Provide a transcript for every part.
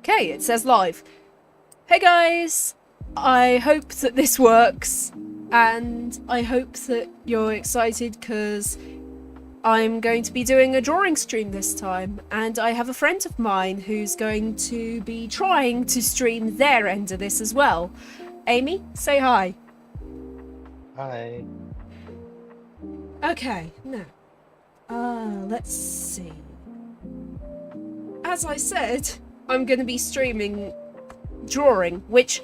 Okay, it says live. Hey guys! I hope that this works, and I hope that you're excited because I'm going to be doing a drawing stream this time, and I have a friend of mine who's going to be trying to stream their end of this as well. Amy, say hi. Hi. Okay, now, let's see. As I said, I'm going to be streaming drawing, which,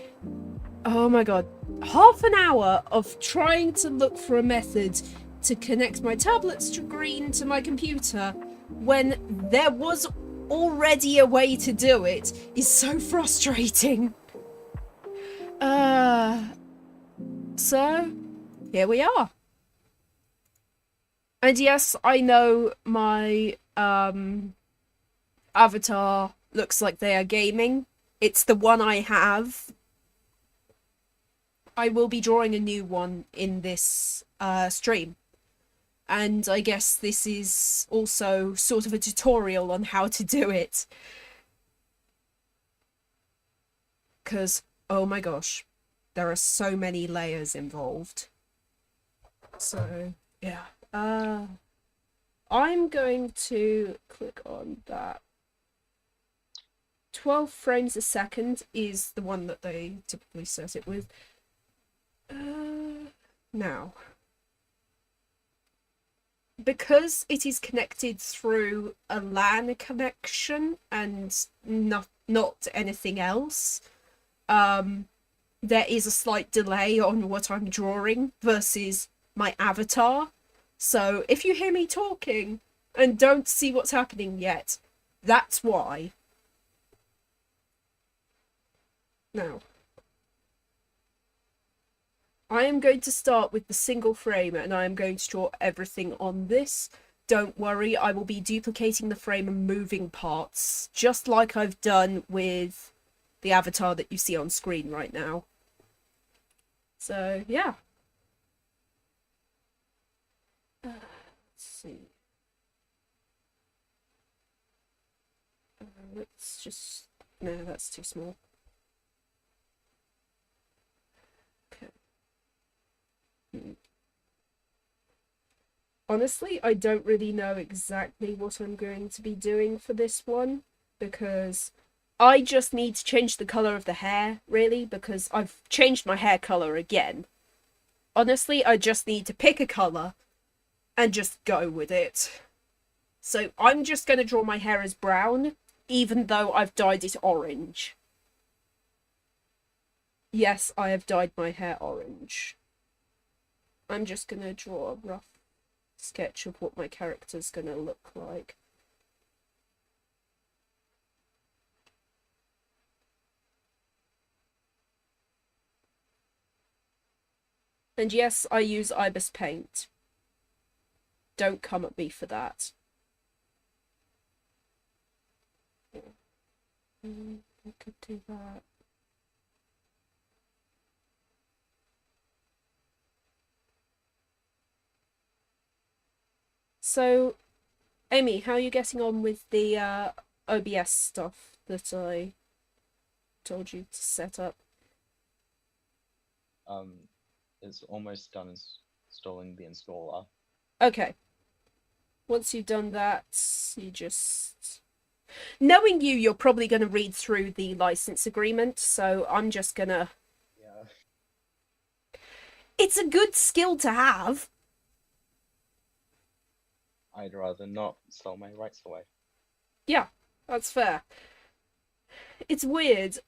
oh my god, half an hour of trying to look for a method to connect my tablet screen to my computer when there was already a way to do it is so frustrating. So here we are. And yes, I know my avatar looks like they are gaming. It's the one I have. I will be drawing a new one in this stream. And I guess this is also sort of a tutorial on how to do it. Because, oh my gosh, there are so many layers involved. So, yeah. I'm going to click on that. 12 frames a second is the one that they typically set it with. Now, because it is connected through a LAN connection and not anything else, there is a slight delay on what I'm drawing versus my avatar. So if you hear me talking and don't see what's happening yet, that's why. Now, I am going to start with the single frame and I am going to draw everything on this. Don't worry, I will be duplicating the frame and moving parts, just like I've done with the avatar that you see on screen right now. So, yeah. Let's see. Let's just... No, that's too small. Honestly, I don't really know exactly what I'm going to be doing for this one, because I just need to change the colour of the hair, really, because I've changed my hair colour again. Honestly, I just need to pick a colour and just go with it. So I'm just going to draw my hair as brown, even though I've dyed it orange. Yes, I have dyed my hair orange. I'm just going to draw a rough sketch of what my character's going to look like. And yes, I use Ibis paint. Don't come at me for that. I could do that. So, Amy, how are you getting on with the OBS stuff that I told you to set up? It's almost done installing the installer. Okay. Once you've done that, you just... Knowing you, you're probably going to read through the license agreement, so I'm just gonna... Yeah. It's a good skill to have. I'd rather not sell my rights away. Yeah, that's fair. It's weird.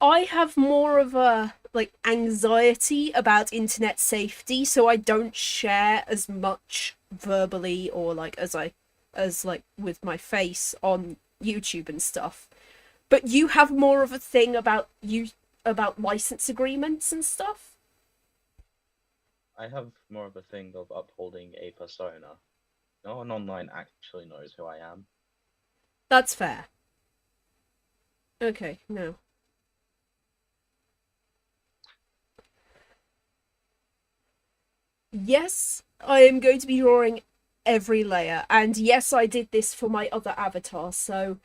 I have more of a, like, anxiety about internet safety, so I don't share as much verbally or, like, as with my face on YouTube and stuff. But you have more of a thing about license agreements and stuff? I have more of a thing of upholding a persona. No one online actually knows who I am. That's fair. Okay, now. Yes, I am going to be drawing every layer, and yes, I did this for my other avatar, so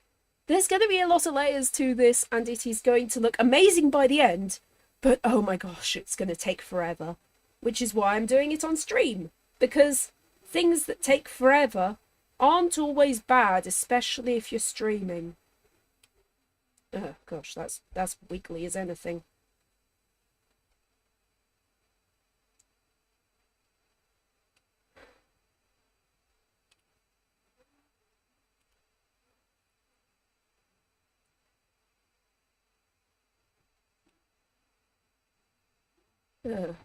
There's going to be a lot of layers to this, and it is going to look amazing by the end. But oh my gosh, it's going to take forever. Which is why I'm doing it on stream. Because things that take forever aren't always bad, especially if you're streaming. Oh gosh, that's wiggly as anything. Ugh.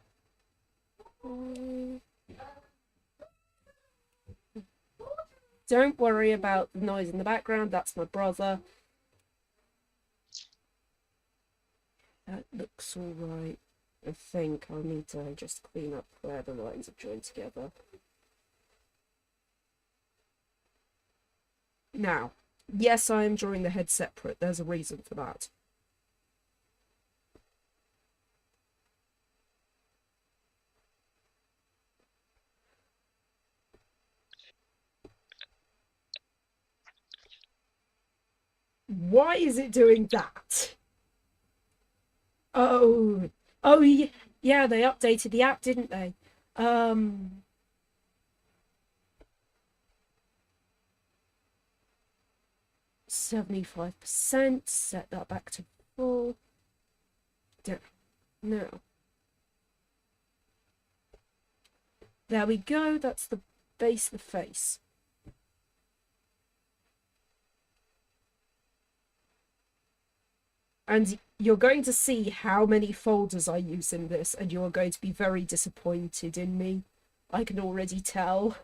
Don't worry about the noise in the background, that's my brother. That looks alright. I think I'll need to just clean up where the lines have joined together. Now, yes, I am drawing the head separate. There's a reason for that. Why is it doing that? Oh, oh yeah, they updated the app, didn't they? 75%, set that back to full. No. There we go, that's the base of the face. And you're going to see how many folders I use in this, and you're going to be very disappointed in me. I can already tell.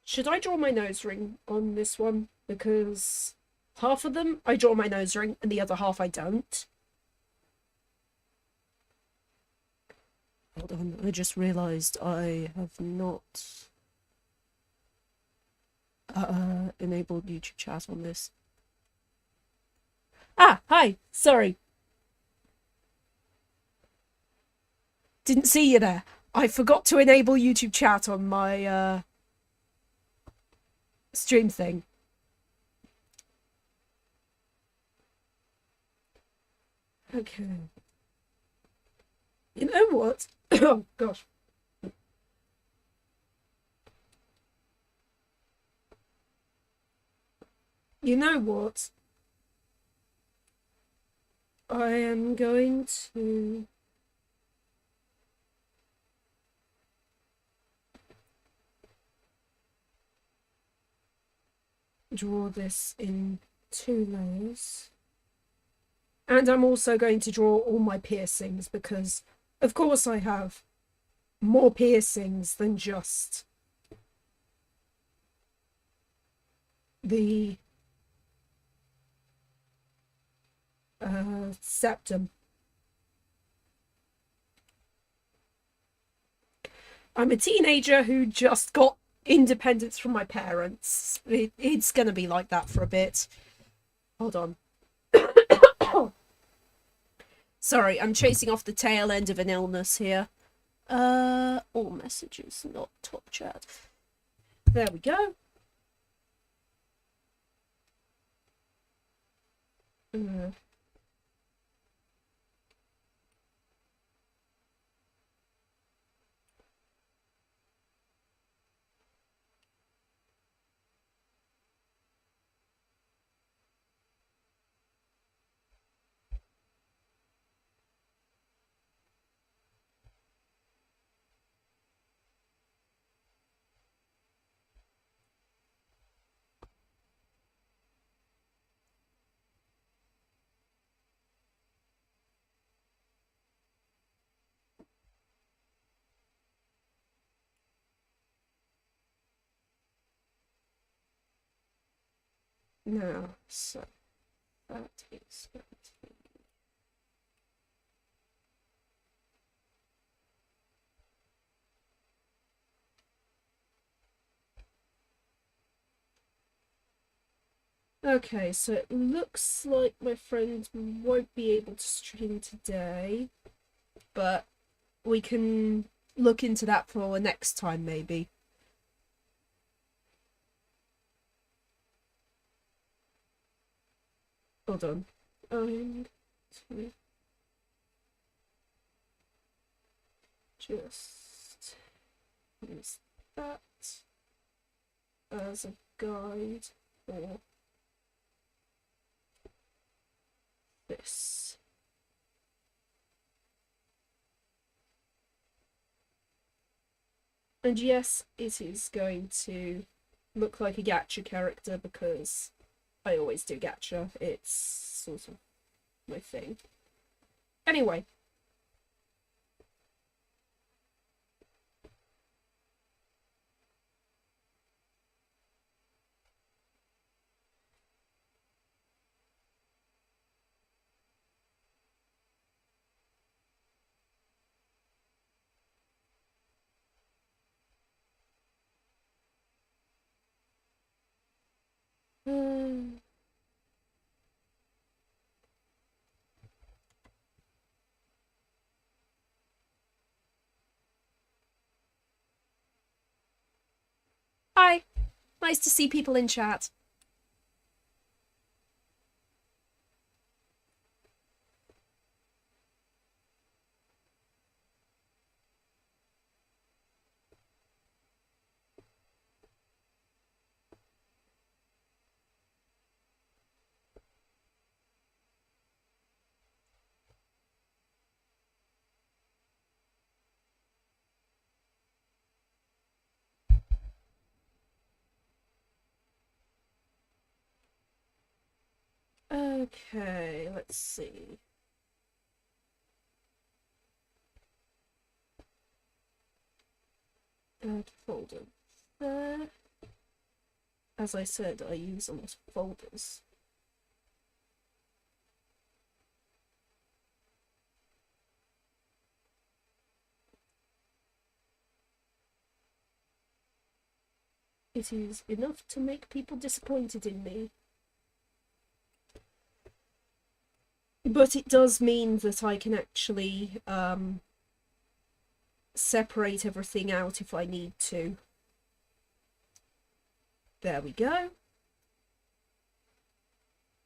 Should I draw my nose ring on this one? Because half of them I draw my nose ring and the other half I don't. Hold on, I just realised I have not enabled YouTube chat on this. Ah, hi, sorry. Didn't see you there. I forgot to enable YouTube chat on my stream thing. Okay. You know what? Oh, gosh. You know what? I am going to draw this in 2 layers. And I'm also going to draw all my piercings because, of course, I have more piercings than just the septum. I'm a teenager who just got independence from my parents. It's gonna be like that for a bit. Hold on. Sorry, I'm chasing off the tail end of an illness here. All messages, not top chat. There we go. Now, so that is going to be... Okay, so it looks like my friend won't be able to stream today, but we can look into that for next time, maybe. Hold on. I'm to just use that as a guide for this. And yes, it is going to look like a gacha character because I always do gacha. It's sort of my thing. Anyway. Hi. Nice to see people in chat. Okay, let's see. Add folder there. As I said, I use a lot of folders. It is enough to make people disappointed in me. But it does mean that I can actually separate everything out if I need to. There we go.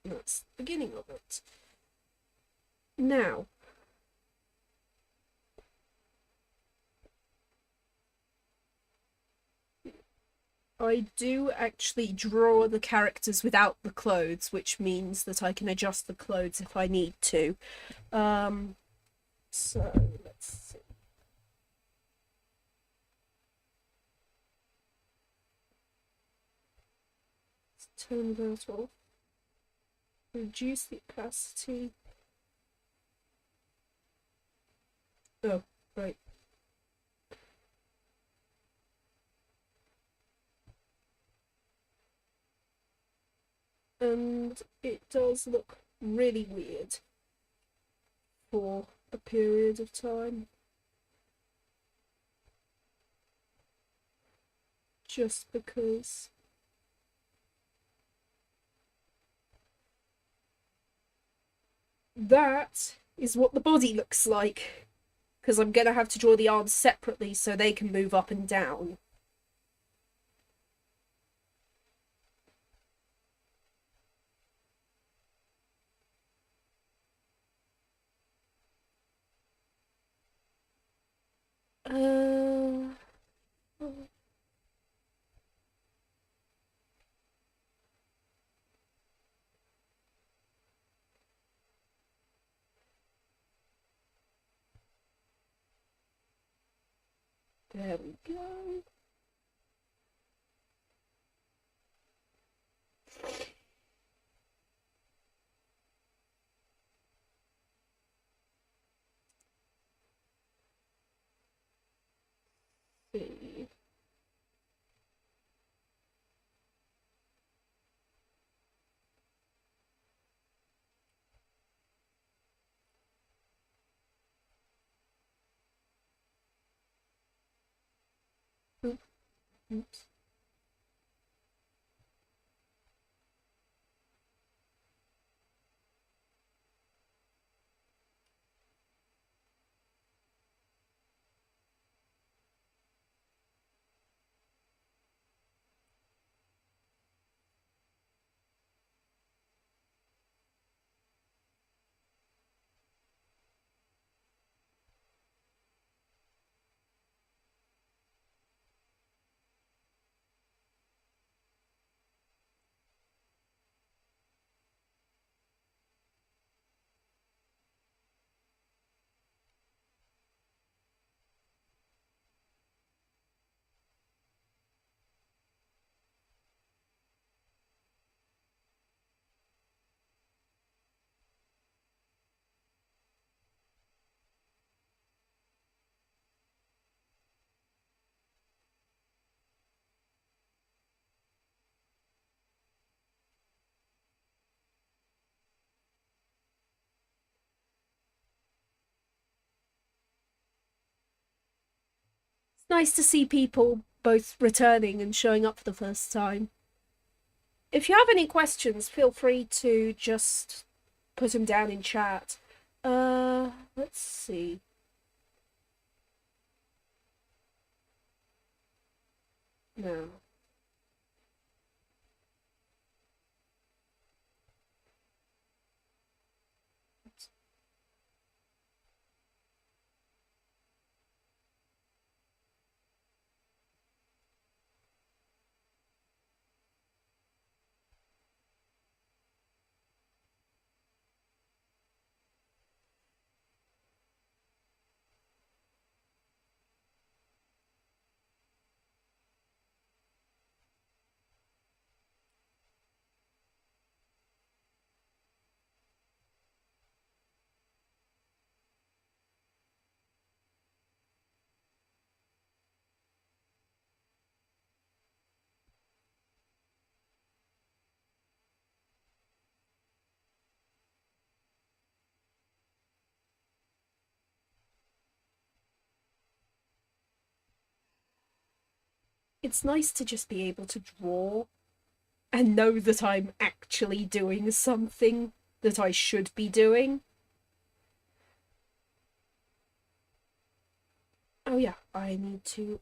That's the beginning of it. Now, I do actually draw the characters without the clothes, which means that I can adjust the clothes if I need to. So, let's see. Let's turn that off. Reduce the opacity. Oh, right. And it does look really weird for a period of time. Just because that is what the body looks like. Because I'm going to have to draw the arms separately so they can move up and down. There we go. See. Oops. It's nice to see people both returning and showing up for the first time. If you have any questions, feel free to just put them down in chat. Let's see. No. It's nice to just be able to draw and know that I'm actually doing something that I should be doing. Oh yeah, I need to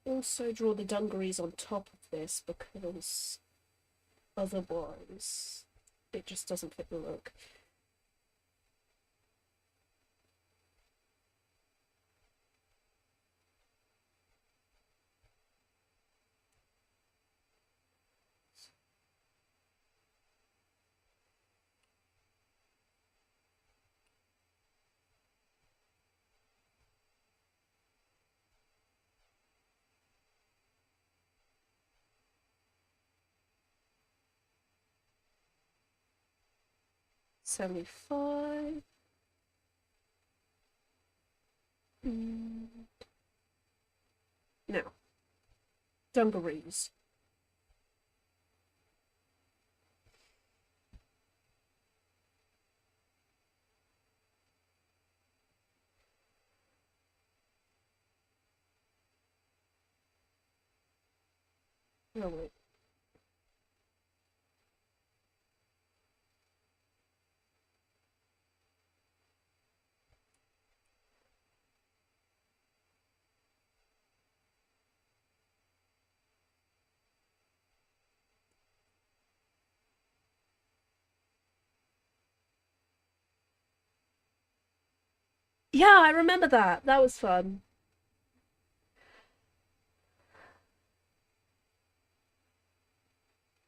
also draw the dungarees on top of this because otherwise it just doesn't fit the look. $75. Now, dungarees. Oh wait. Yeah, I remember that. That was fun.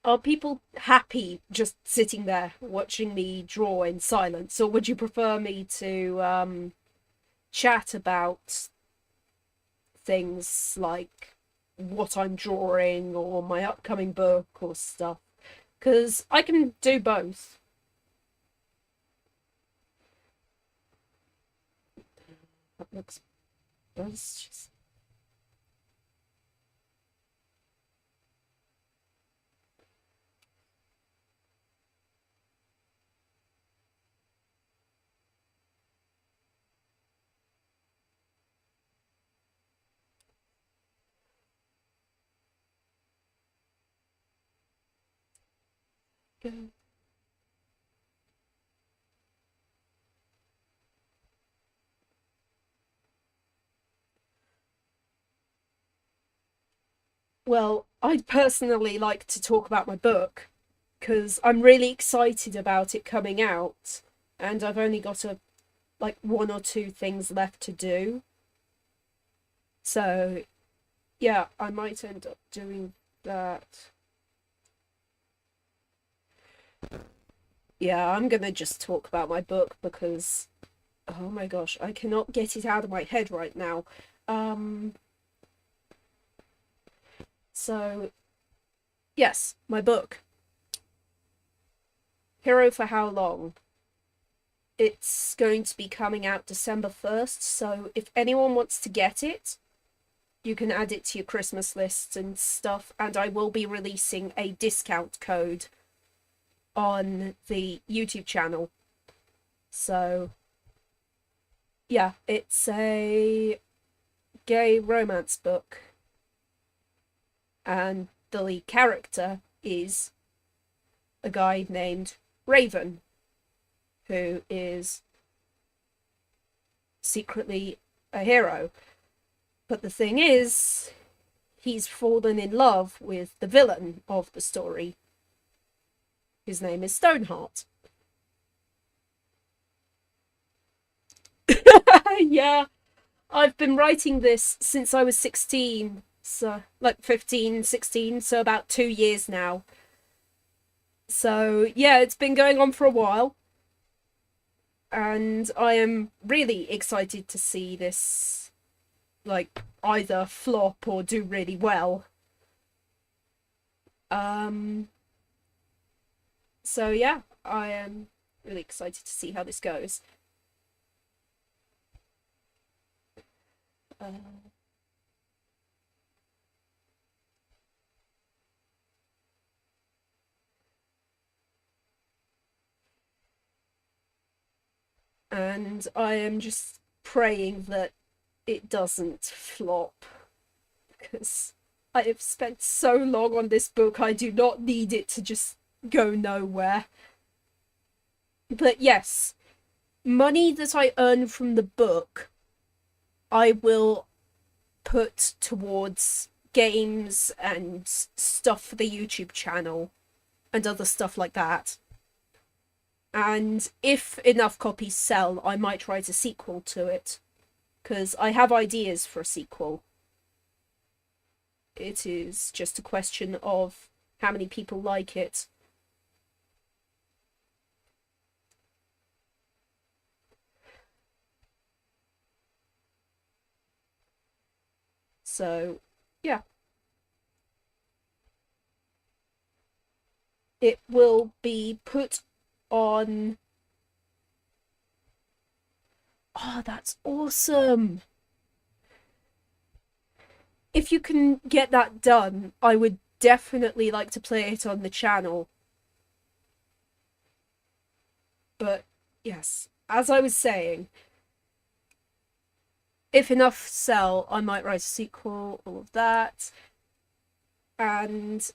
Are people happy just sitting there watching me draw in silence, or would you prefer me to chat about things like what I'm drawing or my upcoming book or stuff? Because I can do both. That looks. That's just. Well, I'd personally like to talk about my book because I'm really excited about it coming out, and I've only got like one or two things left to do. So, yeah, I might end up doing that. Yeah, I'm gonna just talk about my book because, oh my gosh, I cannot get it out of my head right now. Um, so, yes, my book, Hero for How Long? It's going to be coming out December 1st, so if anyone wants to get it, you can add it to your Christmas lists and stuff, and I will be releasing a discount code on the YouTube channel. So, yeah, it's a gay romance book, and the lead character is a guy named Raven, who is secretly a hero. But the thing is, he's fallen in love with the villain of the story. His name is Stoneheart. Yeah, I've been writing this since I was 16, so like 15, 16, so about 2 years now. So, yeah, it's been going on for a while, and I am really excited to see this, like, either flop or do really well. Um, so yeah, I am really excited to see how this goes. Uh, and I am just praying that it doesn't flop because I have spent so long on this book. I do not need it to just go nowhere. But yes, money that I earn from the book, I will put towards games and stuff for the YouTube channel and other stuff like that. And if enough copies sell, I might write a sequel to it, because I have ideas for a sequel. It is just a question of how many people like it. So, yeah. It will be put on. Oh, that's awesome. If you can get that done, I would definitely like to play it on the channel. But yes, as I was saying, if enough sell, I might write a sequel, all of that. And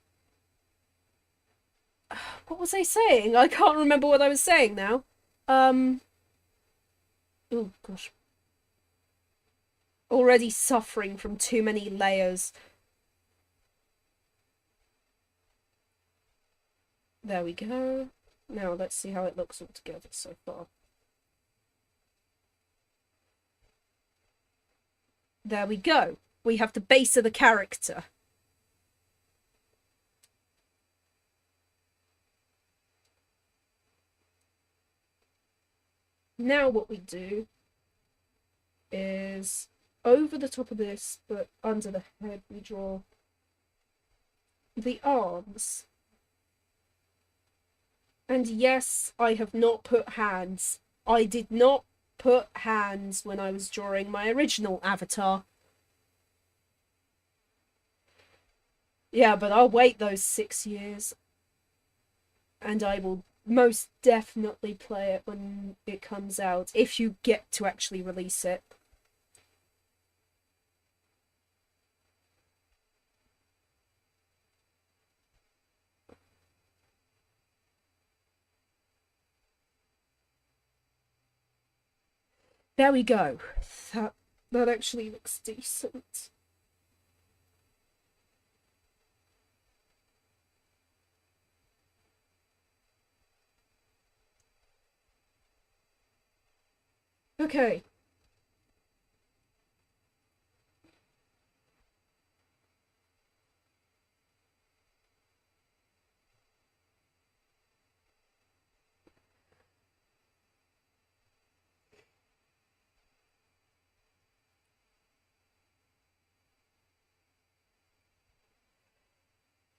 what was I saying? I can't remember what I was saying now. Oh gosh. Already suffering from too many layers. There we go. Now let's see how it looks all together so far. There we go. We have the base of the character. Now what we do is over the top of this, but under the head, we draw the arms. And yes, I have not put hands. I did not put hands when I was drawing my original avatar. Yeah, but I'll wait those 6 years. And I will most definitely play it when it comes out, if you get to actually release it. There we go. That actually looks decent. Okay.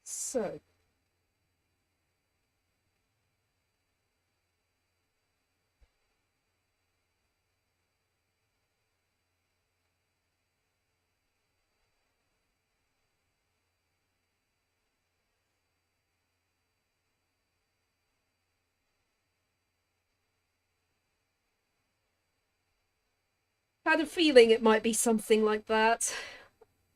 So, had a feeling it might be something like that.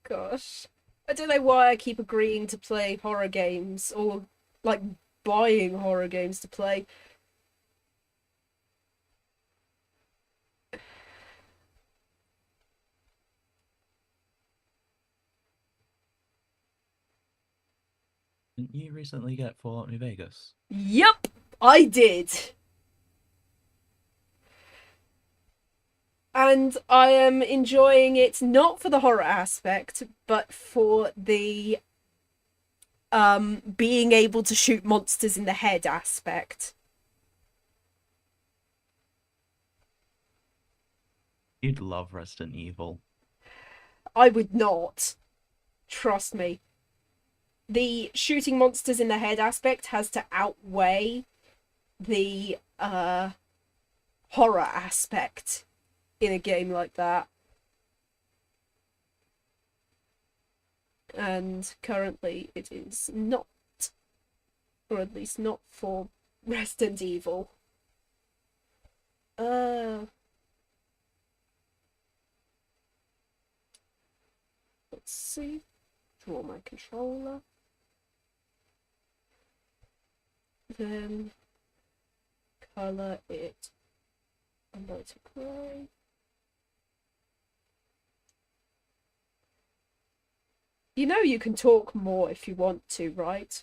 Gosh. I don't know why I keep agreeing to play horror games or like buying horror games to play. Didn't you recently get Fallout New Vegas? Yep, I did. And I am enjoying it not for the horror aspect, but for the being able to shoot monsters in the head aspect. You'd love Resident Evil. I would not. Trust me. The shooting monsters in the head aspect has to outweigh the horror aspect in a game like that. And currently it is not. Or at least not for Resident Evil. Let's see. Draw my controller. Then color it a lighter grey. You know you can talk more if you want to, right?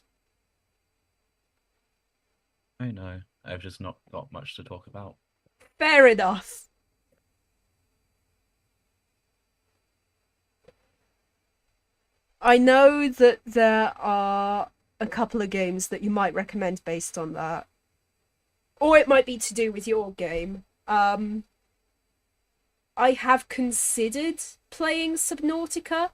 I know. I've just not got much to talk about. Fair enough. I know that there are a couple of games that you might recommend based on that. Or it might be to do with your game. I have considered playing Subnautica,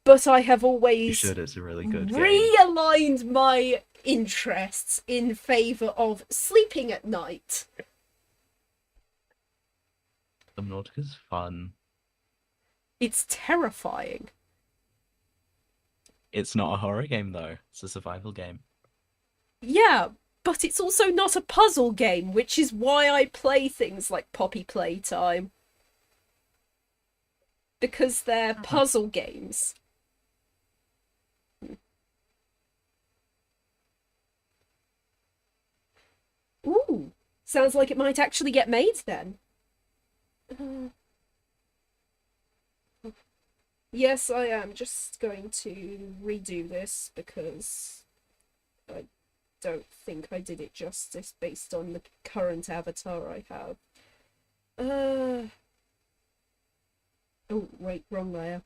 but I have You always should, it's a really good game. realigned my interests in favour of sleeping at night. Subnautica's fun. It's terrifying. It's not a horror game, though. It's a survival game. Yeah, but it's also not a puzzle game, which is why I play things like Poppy Playtime. Because they're puzzle games. Ooh, sounds like it might actually get made then. Yes, I am just going to redo this because I don't think I did it justice based on the current avatar I have. Oh, wait, wrong layer.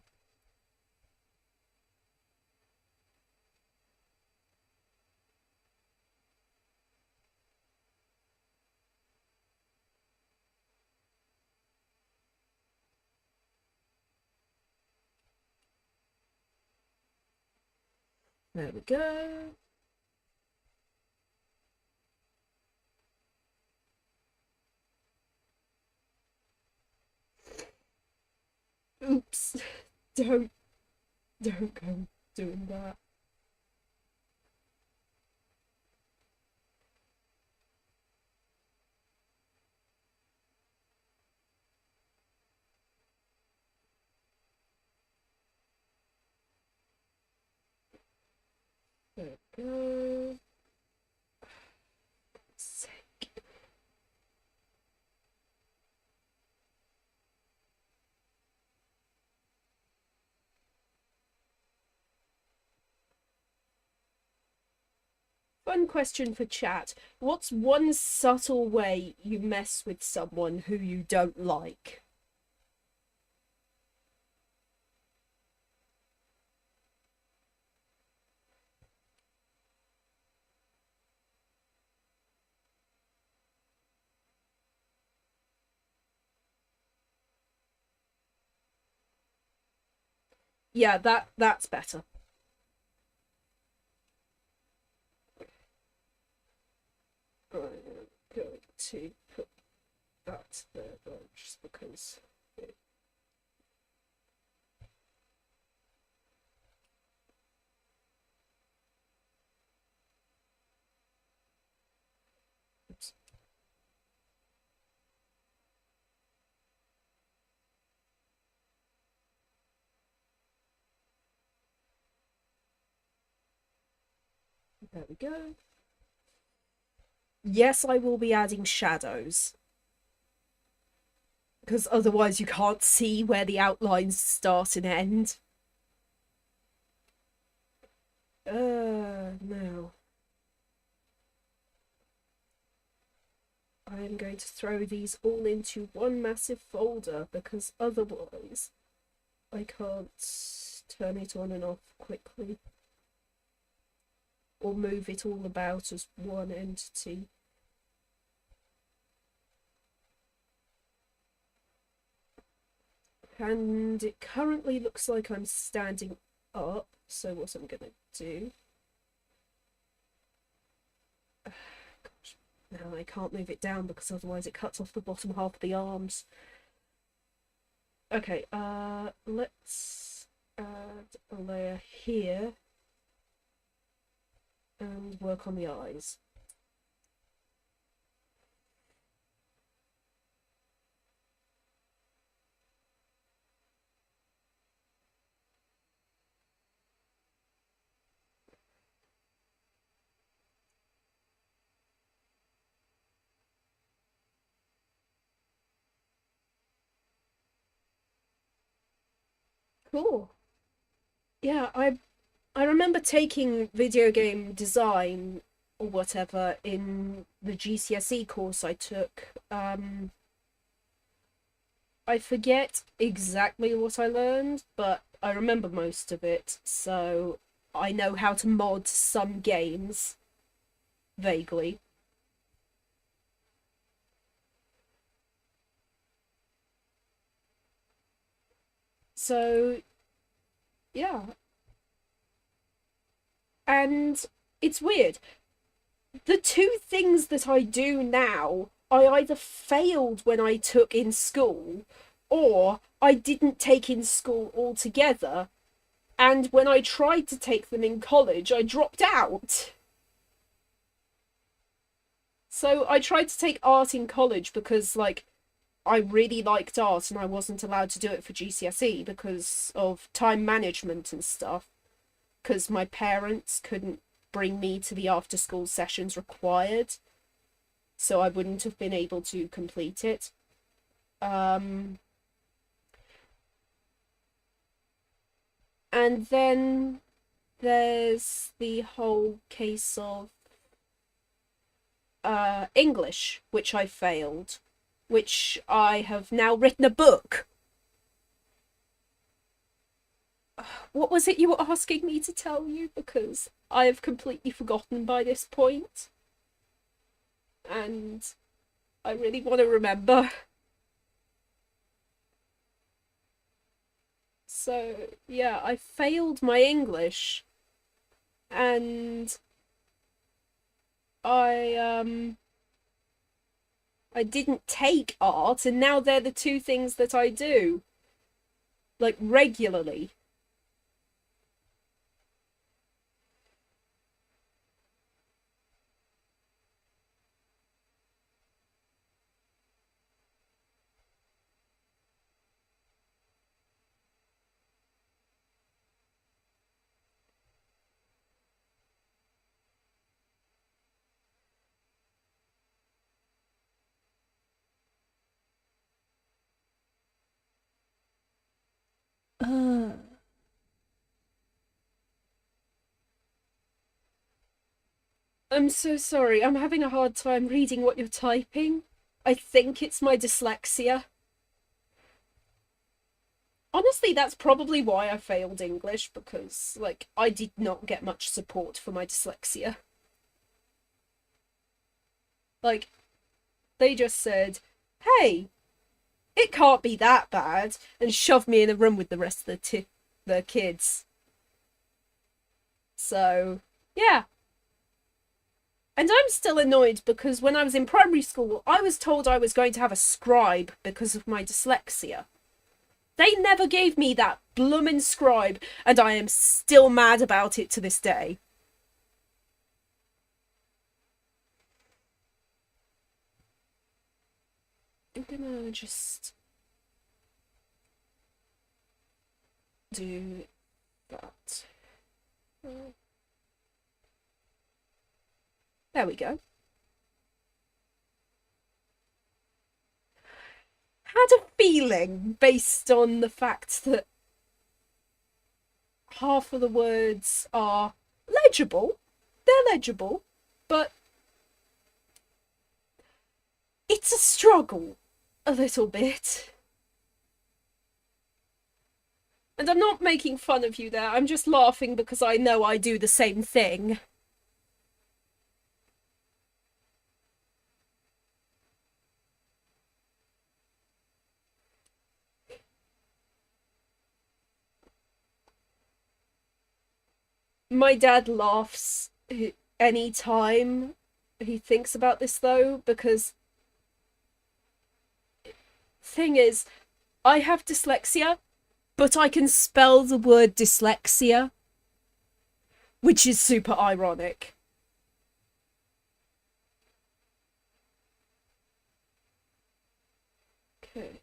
There we go. Oops. Don't go doing that. There we go. Sake. Fun question for chat. What's one subtle way you mess with someone who you don't like? Yeah, that's better. I'm going to put that there though, just because. Oops. There we go. Yes, I will be adding shadows. Because otherwise you can't see where the outlines start and end. No. I am going to throw these all into one massive folder because otherwise I can't turn it on and off quickly or move it all about as one entity. And it currently looks like I'm standing up, so what I'm gonna do... Gosh, now I can't move it down because otherwise it cuts off the bottom half of the arms. Okay, let's add a layer here and work on the eyes. Cool. Yeah, I remember taking video game design or whatever in the GCSE course I took. I forget exactly what I learned, but I remember most of it, so I know how to mod some games vaguely. So, yeah. And it's weird. The two things that I do now, I either failed when I took in school, or I didn't take in school altogether, and when I tried to take them in college, I dropped out. So I tried to take art in college because, like, I really liked art and I wasn't allowed to do it for GCSE because of time management and stuff. Because my parents couldn't bring me to the after school sessions required, so I wouldn't have been able to complete it. And then there's the whole case of English, which I failed, which I have now written a book. What was it you were asking me to tell you? Because I have completely forgotten by this point. And I really want to remember. So, yeah, I failed my English. And I didn't take art, and now they're the two things that I do, like, regularly. I'm so sorry. I'm having a hard time reading what you're typing. I think it's my dyslexia. Honestly, that's probably why I failed English, because, like, I did not get much support for my dyslexia. Like, they just said, hey, it can't be that bad, and shoved me in a room with the rest of the kids. So, yeah. And I'm still annoyed because when I was in primary school, I was told I was going to have a scribe because of my dyslexia. They never gave me that bloomin' scribe, and I am still mad about it to this day. I'm gonna just do that. There we go. Had a feeling based on the fact that half of the words are legible. They're legible, but it's a struggle a little bit. And I'm not making fun of you there, I'm just laughing because I know I do the same thing. My dad laughs any time he thinks about this, though, because thing is, I have dyslexia, but I can spell the word dyslexia, which is super ironic. Okay.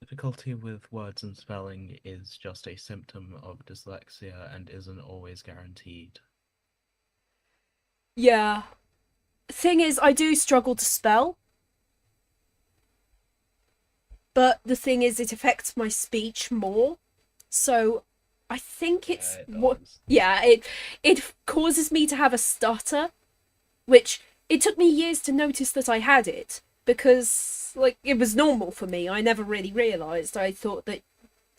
Difficulty with words and spelling is just a symptom of dyslexia and isn't always guaranteed. Yeah. Thing is, I do struggle to spell. But the thing is, it affects my speech more. So I think it's what. Yeah, it causes me to have a stutter, which it took me years to notice that I had it, because, like, it was normal for me. I never really realised. I thought that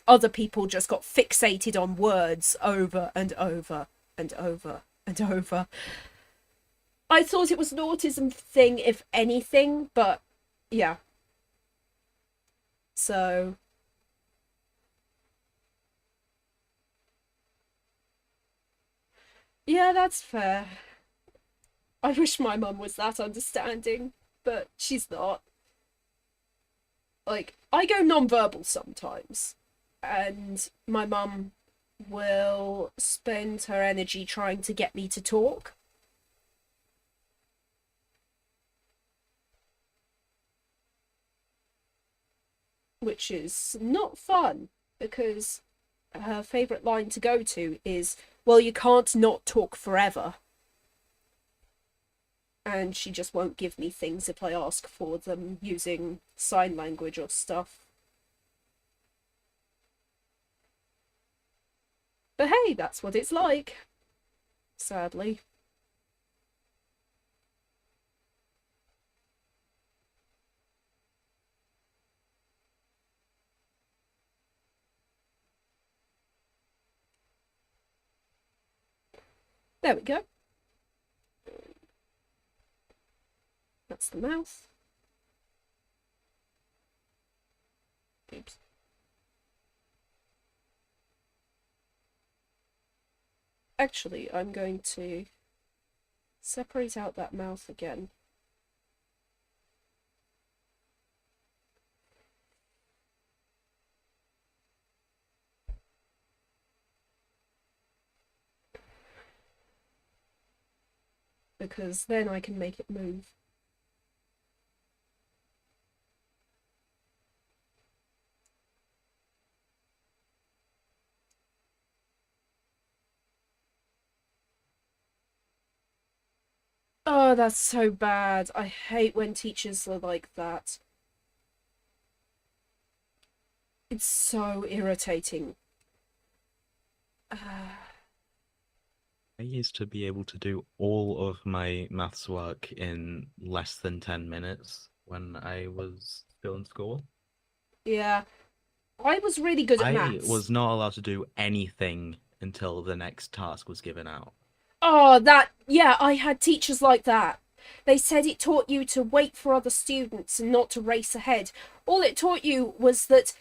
other people just got fixated on words over and over and over and over. I thought it was an autism thing, if anything, but yeah. So yeah, that's fair. I wish my mum was that understanding, but she's not. Like, I go non-verbal sometimes, and my mum will spend her energy trying to get me to talk. Which is not fun, because her favourite line to go to is, well, you can't not talk forever. And she just won't give me things if I ask for them using sign language or stuff. But hey, that's what it's like. Sadly. There we go. That's the mouth. Oops. Actually, I'm going to separate out that mouth again. Because then I can make it move. Oh, that's so bad. I hate when teachers are like that. It's so irritating. I used to be able to do all of my maths work in less than 10 minutes when I was still in school. Yeah. I was really good at I maths. was not allowed to do anything until the next task was given out. Oh, yeah, I had teachers like that. They said it taught you to wait for other students and not to race ahead. All it taught you was that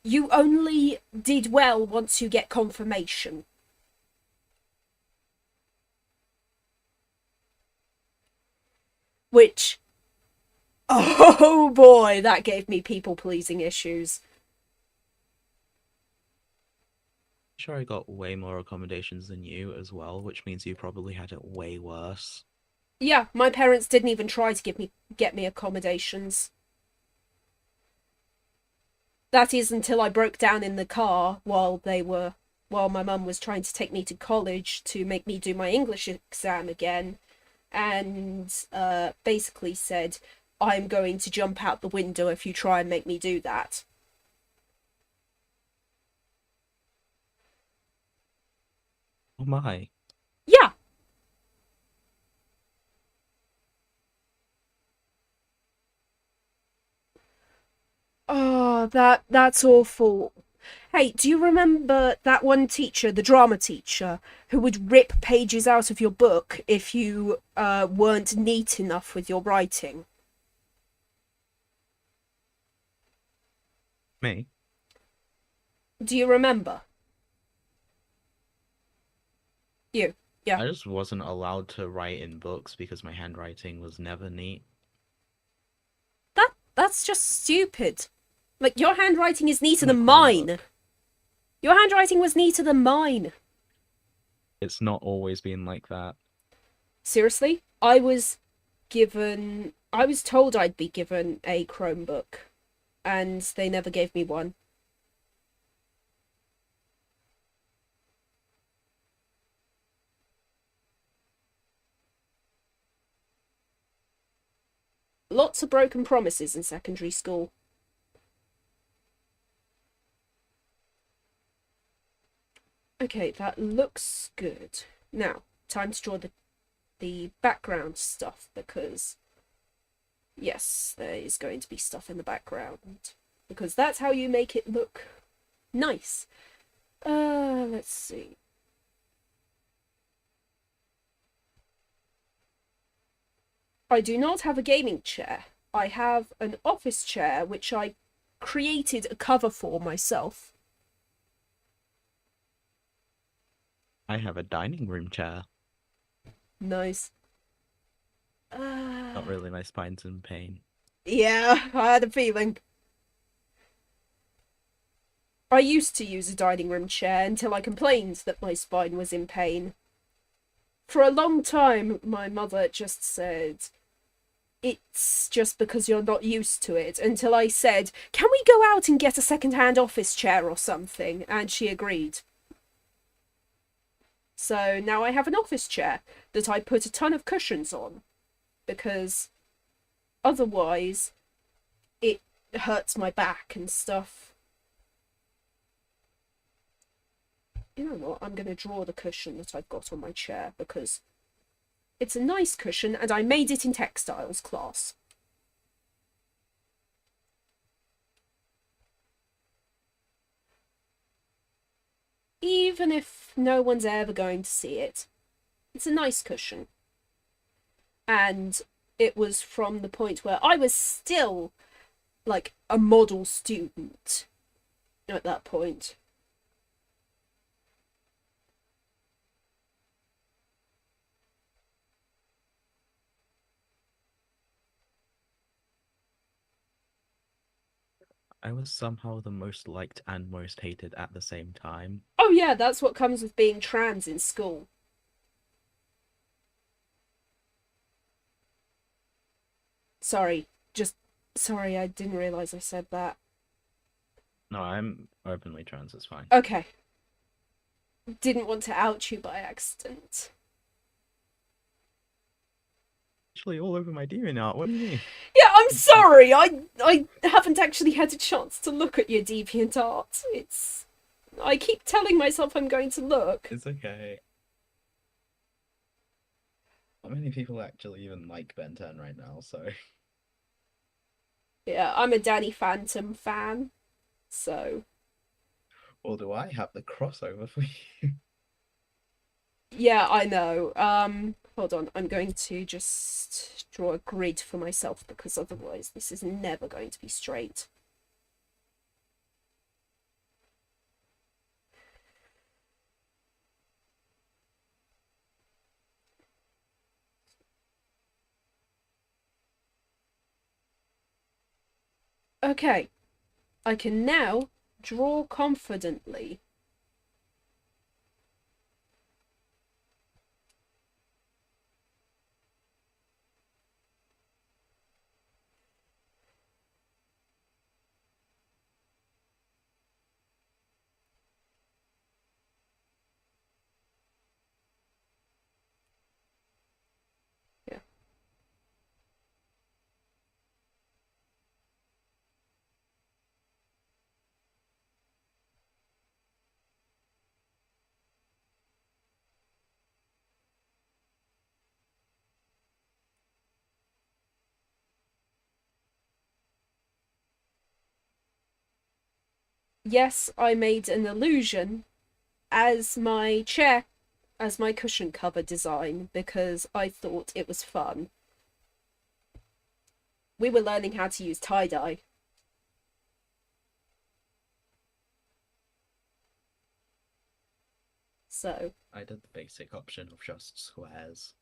you only did well once you get confirmation. Which, oh boy, that gave me people-pleasing issues. Sure, I got way more accommodations than you as well, which means you probably had it way worse. Yeah, my parents didn't even try to get me accommodations. That is until I broke down in the car while my mum was trying to take me to college to make me do my English exam again, and basically said, I'm going to jump out the window if you try and make me do that. Oh my. Yeah. Oh, that's awful. Hey, do you remember that one teacher, the drama teacher, who would rip pages out of your book if you weren't neat enough with your writing? Me? Do you remember? You. Yeah. I just wasn't allowed to write in books because my handwriting was never neat. That's just stupid. Like, your handwriting is neater In a than Chromebook. mine. Your handwriting was neater than mine. It's not always been like that. Seriously? I was told I'd be given a Chromebook, and they never gave me one. Lots of broken promises in secondary school. Okay, that looks good. Now, time to draw the background stuff, because yes, there is going to be stuff in the background, because that's how you make it look nice. Let's see. I do not have a gaming chair. I have an office chair, which I created a cover for myself. I have a dining room chair. Nice. Not really, my spine's in pain. Yeah, I had a feeling. I used to use a dining room chair until I complained that my spine was in pain. For a long time, my mother just said, it's just because you're not used to it, until I said, can we go out and get a second-hand office chair or something? And she agreed. So now I have an office chair that I put a ton of cushions on, because otherwise it hurts my back and stuff. You know what? I'm going to draw the cushion that I've got on my chair, because it's a nice cushion and I made it in textiles class. Even if no one's ever going to see it, it's a nice cushion. And it was from the point where I was still like a model student at that point. I was somehow the most liked and most hated at the same time. Oh yeah, that's what comes with being trans in school. Sorry, I didn't realise I said that. No, I'm openly trans, it's fine. Okay. Didn't want to out you by accident. literally all over my demon art. What do you mean? Yeah, I'm sorry. I haven't actually had a chance to look at your DeviantArt. I keep telling myself I'm going to look. It's okay. Not many people actually even like Ben 10 right now, so. Yeah, I'm a Danny Phantom fan, so Or do I have the crossover for you? yeah, I know. Hold on. I'm going to just draw a grid for myself because otherwise this is never going to be straight. Okay, I can now draw confidently. Yeah. Yes, I made an illusion as my chair, as my cushion cover design because I thought it was fun. We were learning how to use tie-dye. So, I did the basic option of just squares.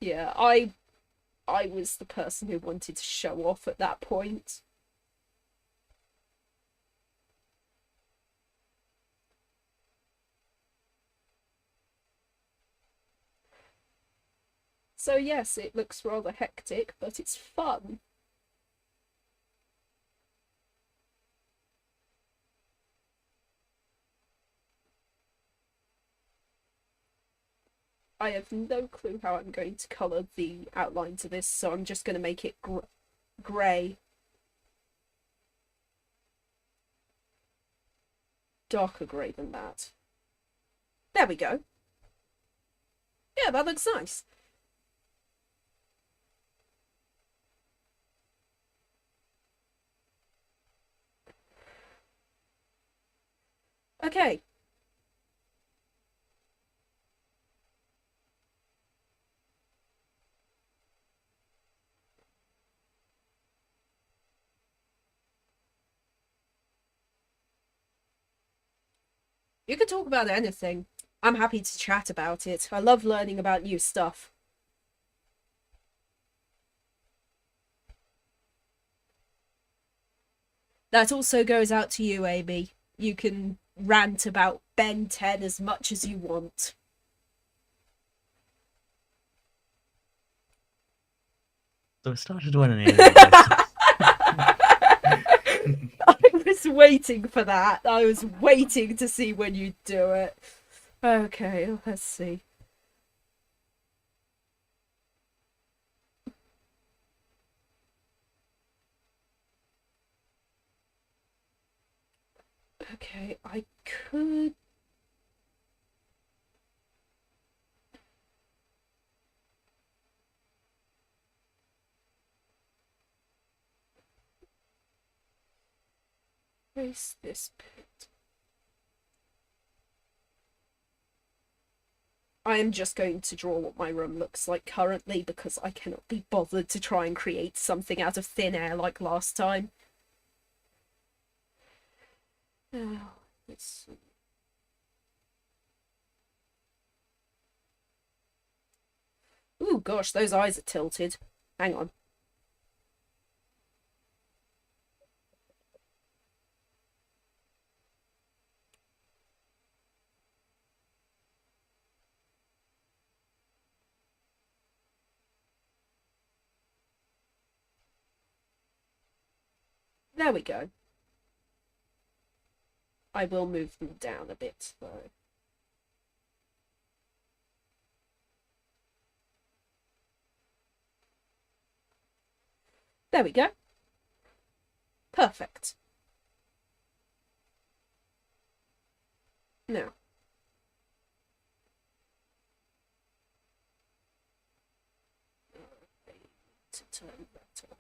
yeah, I was the person who wanted to show off at that point. So yes, it looks rather hectic, but it's fun. I have no clue how I'm going to colour the outlines of this, so I'm just going to make it grey. Darker grey than that. There we go. Yeah, that looks nice. Okay. You can talk about anything. I'm happy to chat about it. I love learning about new stuff. That also goes out to you, Amy. You can rant about Ben 10 as much as you want. So it started when an alien was. I was waiting for that. I was waiting to see when you'd do it. Okay, let's see. Okay, I could... Trace this bit. I am just going to draw what my room looks like currently because I cannot be bothered to try and create something out of thin air like last time. Now, let's see. Ooh, gosh, those eyes are tilted. Hang on. There we go. I will move them down a bit, though. There we go. Perfect. Now. To turn that off.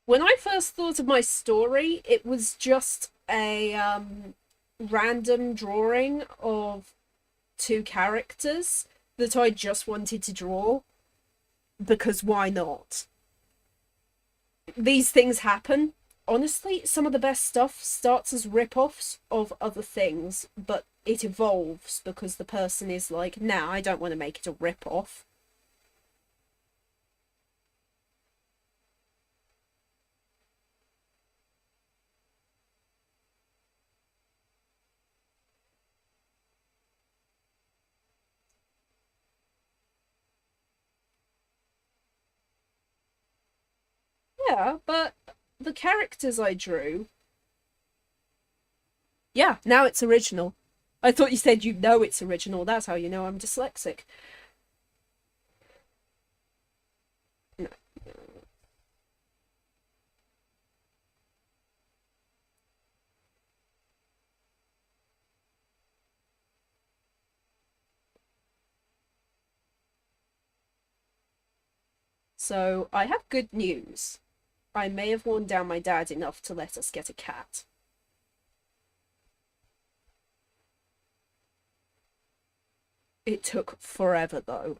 When I first thought of my story, it was just a random drawing of two characters that I just wanted to draw because why not? These things happen. Honestly, some of the best stuff starts as rip-offs of other things, but it evolves because the person is like, nah, I don't want to make it a rip-off. Yeah, but the characters I drew... Yeah, now it's original. I thought you said you know it's original. That's how you know I'm dyslexic. No. So, I have good news. I may have worn down my dad enough to let us get a cat. It took forever, though.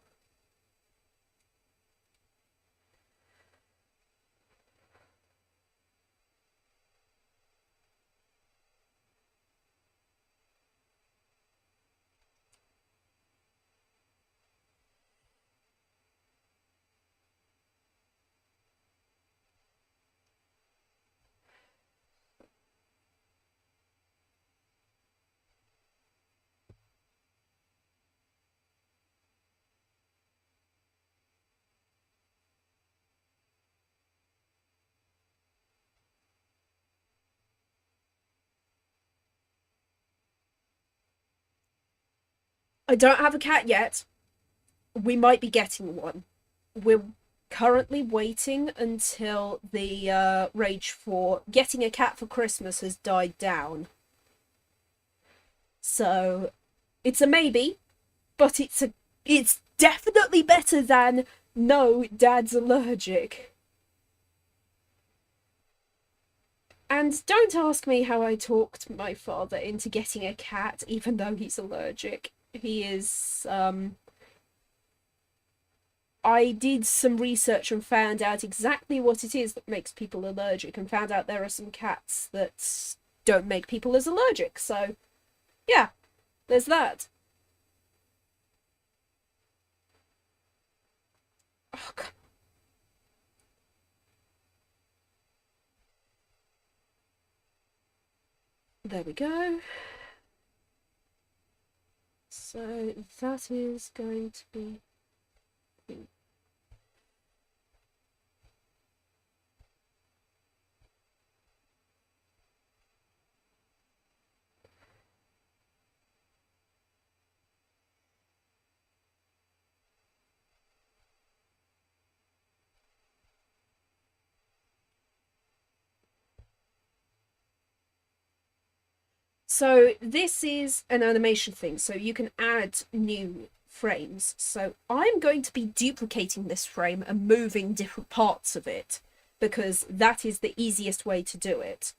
I don't have a cat yet. We might be getting one. We're currently waiting until the rage for getting a cat for Christmas has died down. So, it's a maybe, but it's definitely better than no, Dad's allergic. And don't ask me how I talked my father into getting a cat, even though he's allergic. He is, I did some research and found out exactly what it is that makes people allergic, and found out there are some cats that don't make people as allergic. So, yeah, there's that. Oh, God. There we go. So that is going to be... So this is an animation thing, so you can add new frames. So I'm going to be duplicating this frame and moving different parts of it, because that is the easiest way to do it.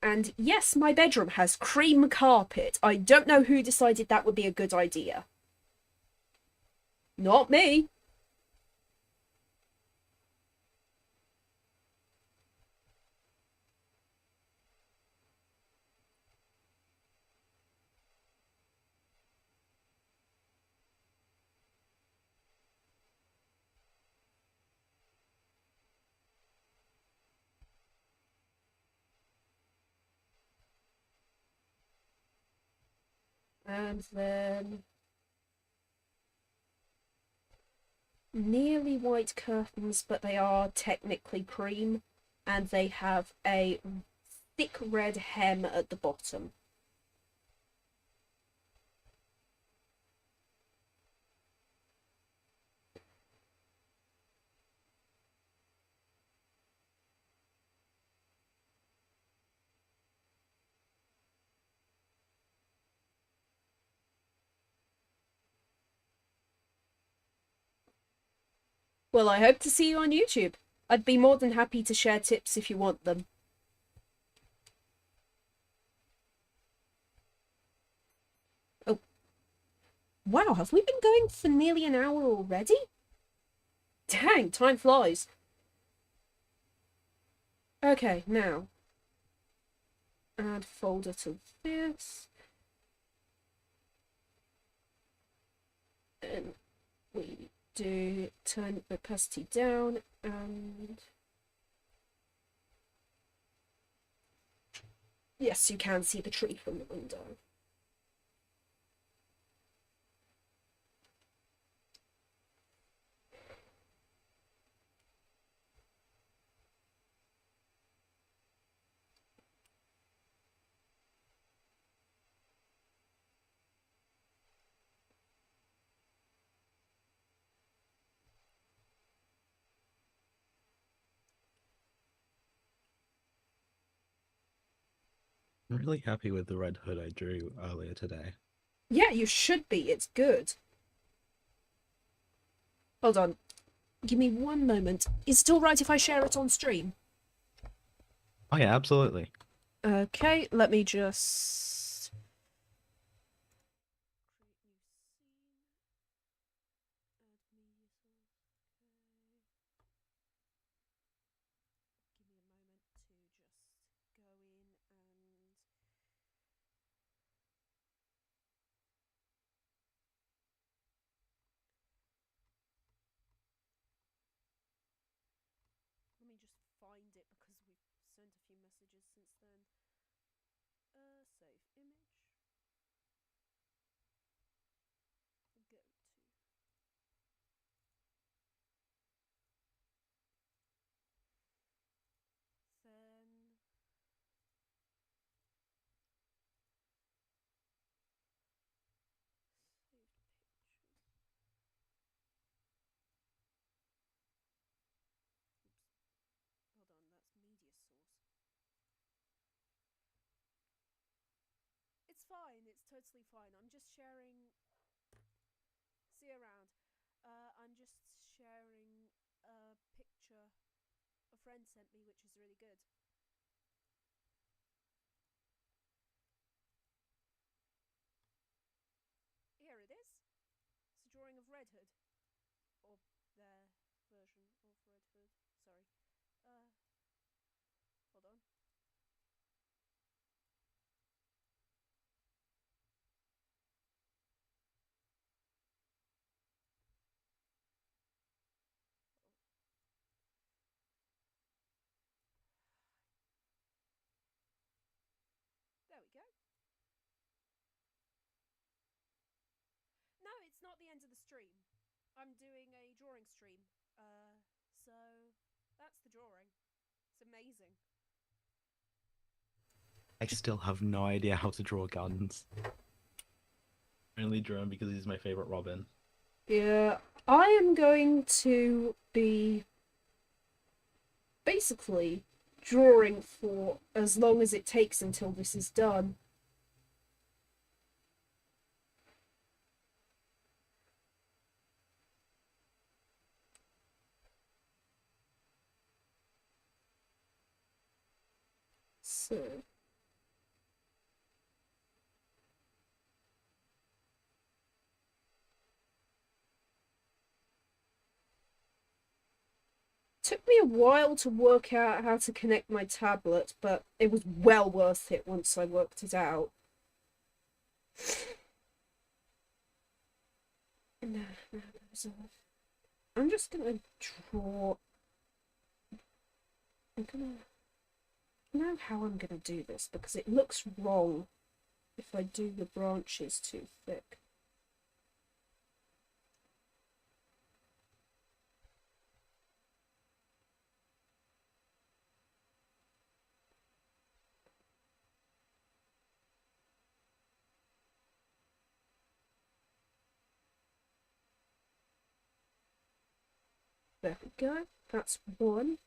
And yes, my bedroom has cream carpet. I don't know who decided that would be a good idea. Not me. And then nearly white curtains, but they are technically cream, and they have a thick red hem at the bottom. Well, I hope to see you on YouTube. I'd be more than happy to share tips if you want them. Oh. Wow, have we been going for nearly an hour already? Dang, time flies. Okay, now. Add folder to this. And we do turn opacity down and yes, you can see the tree from the window. I'm really happy with the red hood I drew earlier today. Yeah, you should be. It's good. Hold on. Give me one moment. Is it all right if I share it on stream? Oh yeah, absolutely. Okay, let me just... Let me just find it because we've sent a few messages since then. Save image. Go to. Then. Save pictures. Oops. Hold on, that's media source. It's fine, it's totally fine. I'm just sharing. See you around. I'm just sharing a picture a friend sent me, which is really good. Here it is. It's a drawing of Red Hood. Or their version of Red Hood. Sorry. Hold on. There we go. No, it's not the end of the stream. I'm doing a drawing stream. So that's the drawing. It's amazing. I still have no idea how to draw guns. I only drew him because he's my favorite Robin. Yeah, I am going to be basically drawing for as long as it takes until this is done. So took me a while to work out how to connect my tablet, but it was well worth it once I worked it out. I'm just gonna draw. I don't know how I'm gonna do this because it looks wrong if I do the branches too thick. There we go. That's one.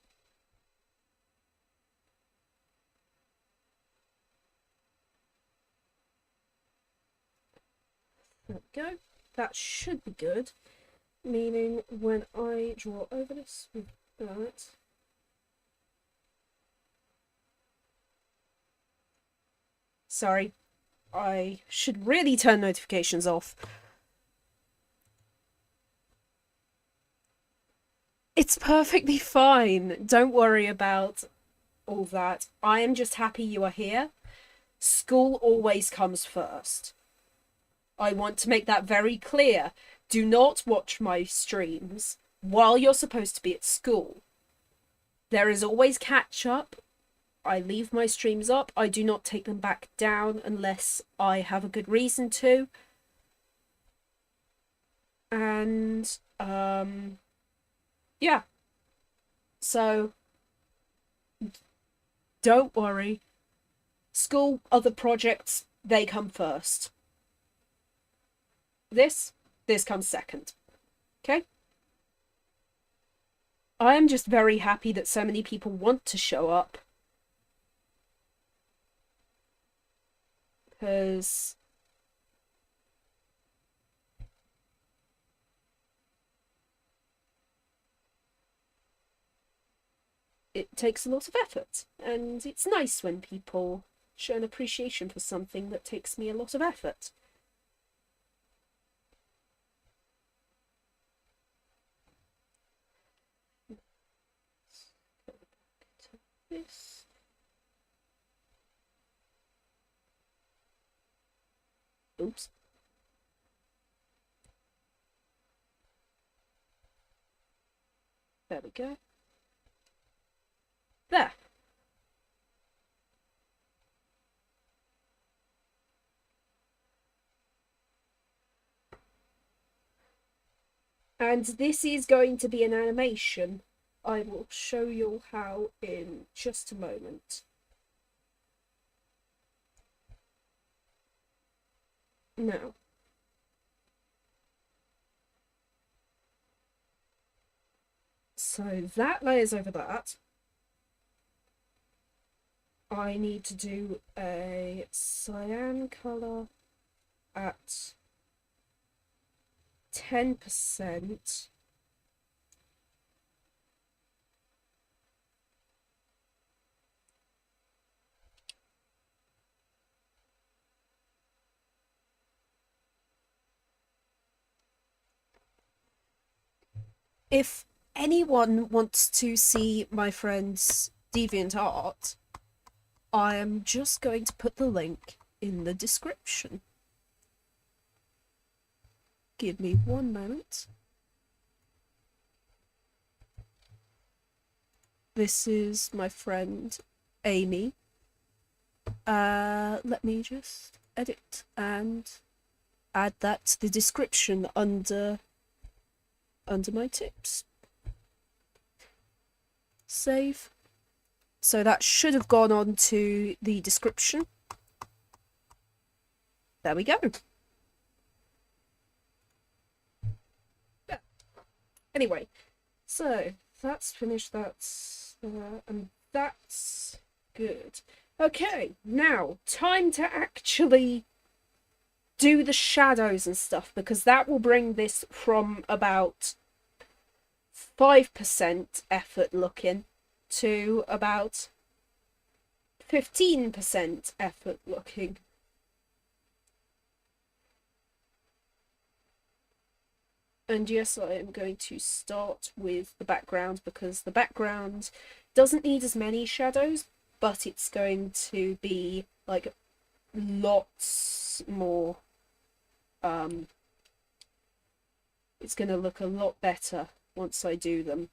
There we go. That should be good. Meaning when I draw over this with that. Sorry. I should really turn notifications off. It's perfectly fine. Don't worry about all that. I am just happy you are here. School always comes first. I want to make that very clear. Do not watch my streams while you're supposed to be at school. There is always catch up. I leave my streams up. I do not take them back down unless I have a good reason to. And, yeah. So, don't worry. School, other projects, they come first. This comes second. Okay? I am just very happy that so many people want to show up. Because it takes a lot of effort, and it's nice when people show an appreciation for something that takes me a lot of effort. This. Oops. There we go. There. And this is going to be an animation. I will show you how in just a moment. Now, so that layers over that. I need to do a cyan colour at 10%. If anyone wants to see my friend's DeviantArt, I am just going to put the link in the description. Give me 1 moment. This is my friend Amy. Let me just edit and add that to the description under my tips. Save. So that should have gone on to the description. There we go. Yeah. Anyway, so that's finished. That's and that's good. Okay, now time to actually do the shadows and stuff, because that will bring this from about 5% effort looking to about 15% effort looking. And yes, I am going to start with the background, because the background doesn't need as many shadows, but it's going to be like lots more. It's going to look a lot better once I do them.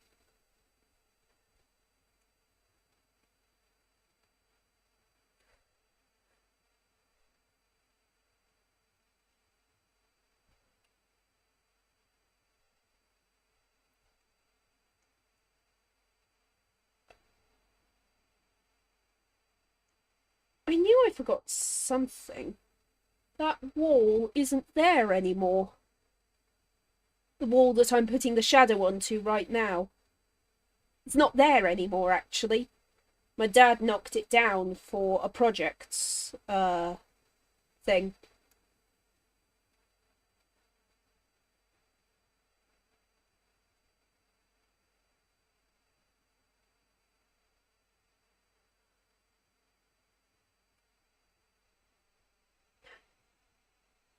I knew I forgot something. That wall isn't there anymore. The wall that I'm putting the shadow onto right now. It's not there anymore, actually. My dad knocked it down for a project, thing.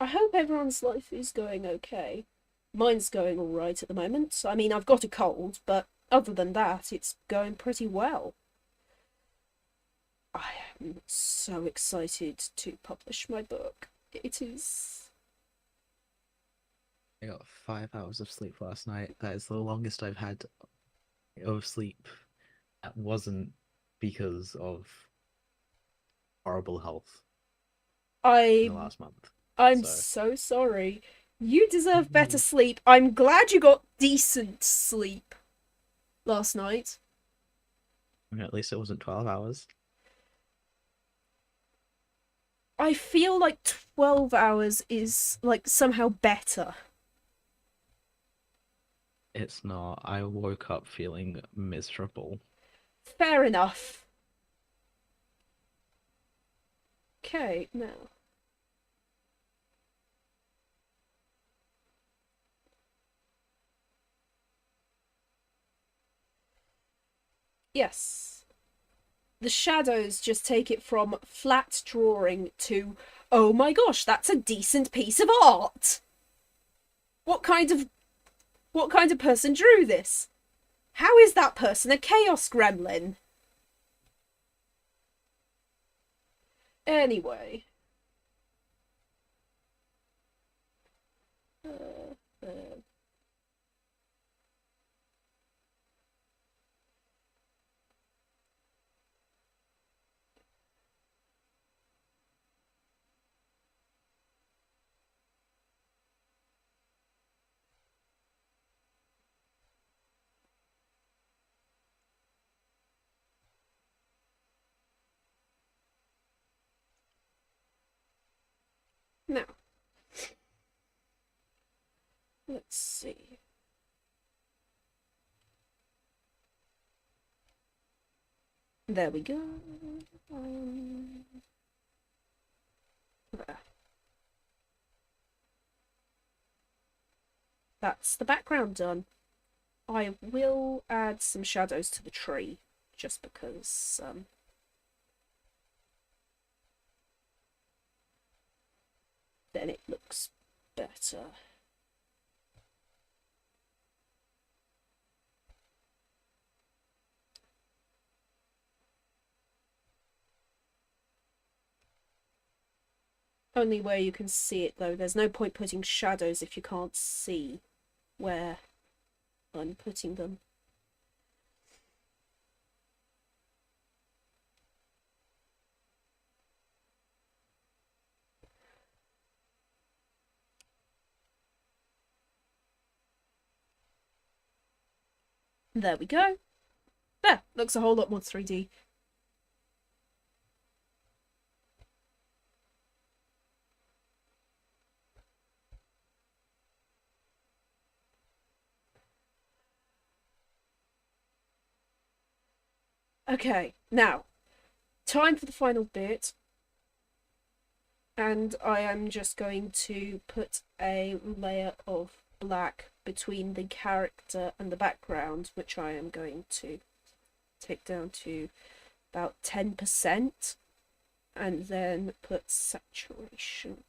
I hope everyone's life is going okay. Mine's going alright at the moment. I mean, I've got a cold, but other than that, it's going pretty well. I am so excited to publish my book. It is... I got 5 hours of sleep last night. That is the longest I've had of sleep. That wasn't because of horrible health in the last month. I'm so sorry. You deserve better sleep. I'm glad you got decent sleep last night. I mean, at least it wasn't 12 hours. I feel like 12 hours is, like, somehow better. It's not. I woke up feeling miserable. Fair enough. Okay, now. Yes. The shadows just take it from flat drawing to, oh my gosh, that's a decent piece of art. What kind of person drew this? How is that person a chaos gremlin? Anyway. Now, let's see. There we go. There. That's the background done. I will add some shadows to the tree, just because, then it looks better. Only where you can see it, though. There's no point putting shadows if you can't see where I'm putting them. There we go. There, looks a whole lot more 3D. Okay, now, time for the final bit. And I am just going to put a layer of black between the character and the background, which I am going to take down to about 10%, and then put saturation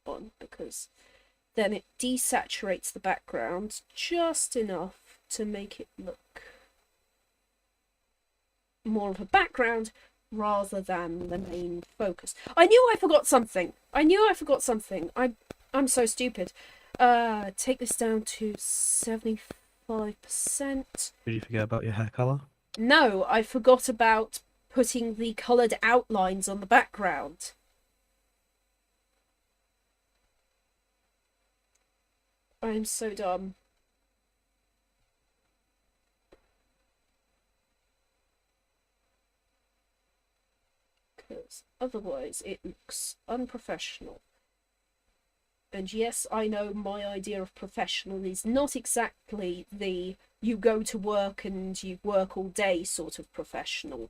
on, because then it desaturates the background just enough to make it look more of a background rather than the main focus. I knew I forgot something. I'm so stupid. Take this down to 75%. Did you forget about your hair color? No, I forgot about putting the coloured outlines on the background. I'm so dumb. because otherwise it looks unprofessional. And yes, I know my idea of professional is not exactly the you go to work and you work all day sort of professional.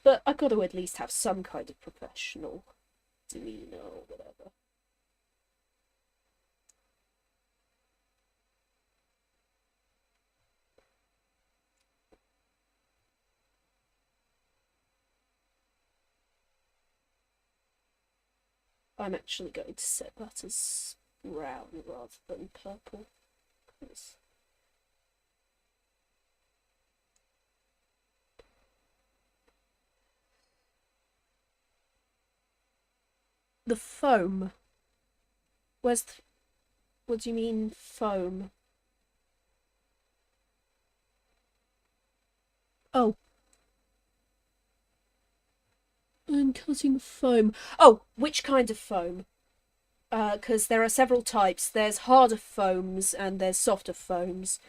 But I got to at least have some kind of professional demeanor or whatever. I'm actually going to set that as brown rather than purple. The foam. Where's the... What do you mean, foam? Oh. I'm cutting foam. Oh, which kind of foam? Because there are several types. There's harder foams and there's softer foams.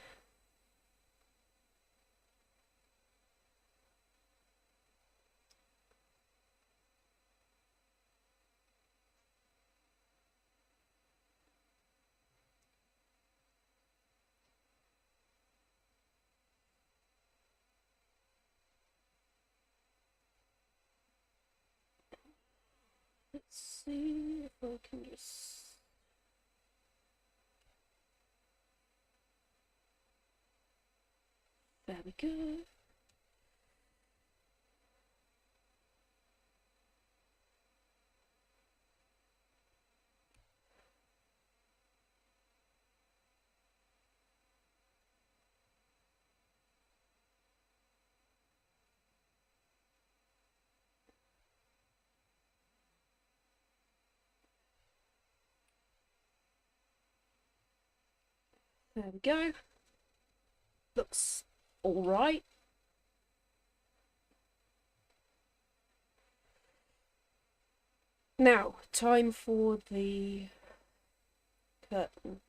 Let's see if I can just... There we go. There we go. Looks alright. Now, time for the curtain.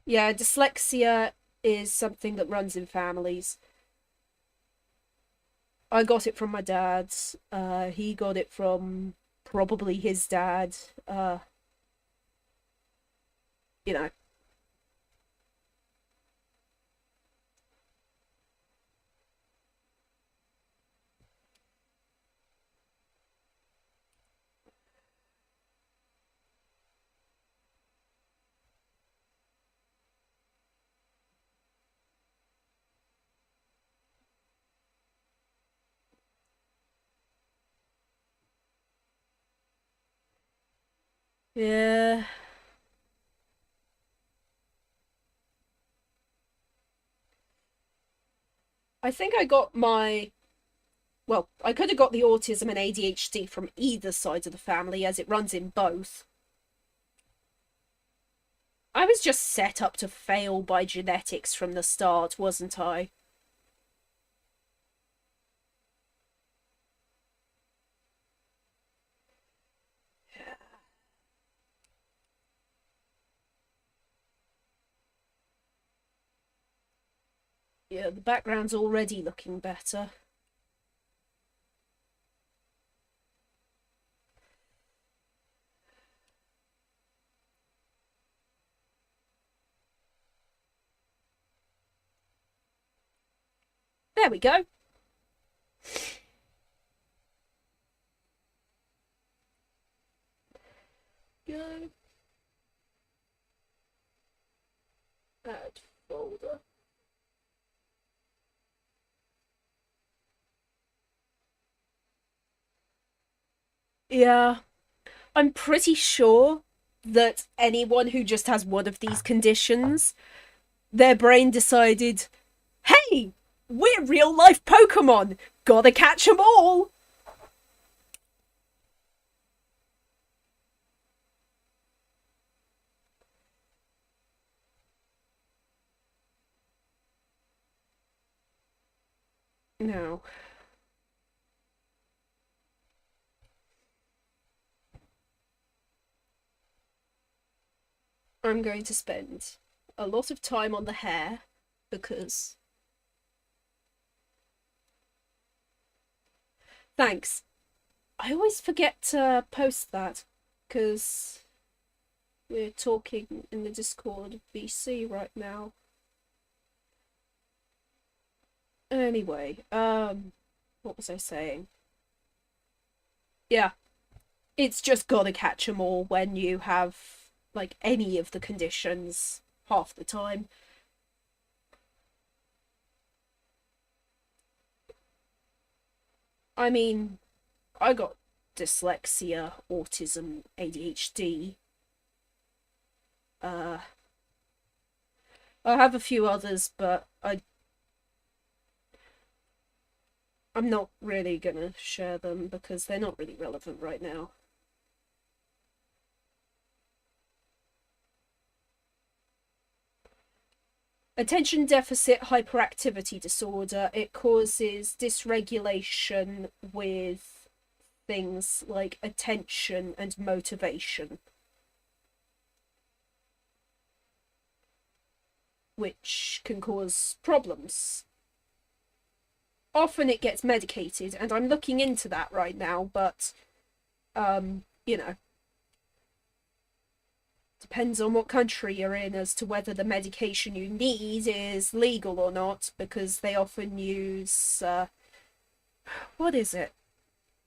Yeah, dyslexia is something that runs in families. I got it from my dad. He got it from probably his dad. You know. Yeah. I think I got my... Well, I could have got the autism and ADHD from either side of the family, as it runs in both. I was just set up to fail by genetics from the start, wasn't I? Yeah, the background's already looking better. There we go. Go. Add folder. Yeah, I'm pretty sure that anyone who just has one of these conditions, their brain decided, hey, we're real life Pokemon, gotta catch 'em all. No. I'm going to spend a lot of time on the hair because. Thanks. I always forget to post that because we're talking in the Discord VC right now. Anyway, what was I saying? Yeah, it's just gotta catch 'em all when you have, like, any of the conditions half the time. I mean, I got dyslexia, autism, ADHD. I have a few others, but I'm not really gonna share them because they're not really relevant right now. Attention deficit hyperactivity disorder. It causes dysregulation with things like attention and motivation, which can cause problems. Often it gets medicated, and I'm looking into that right now, but, you know, depends on what country you're in as to whether the medication you need is legal or not, because they often use, what is it?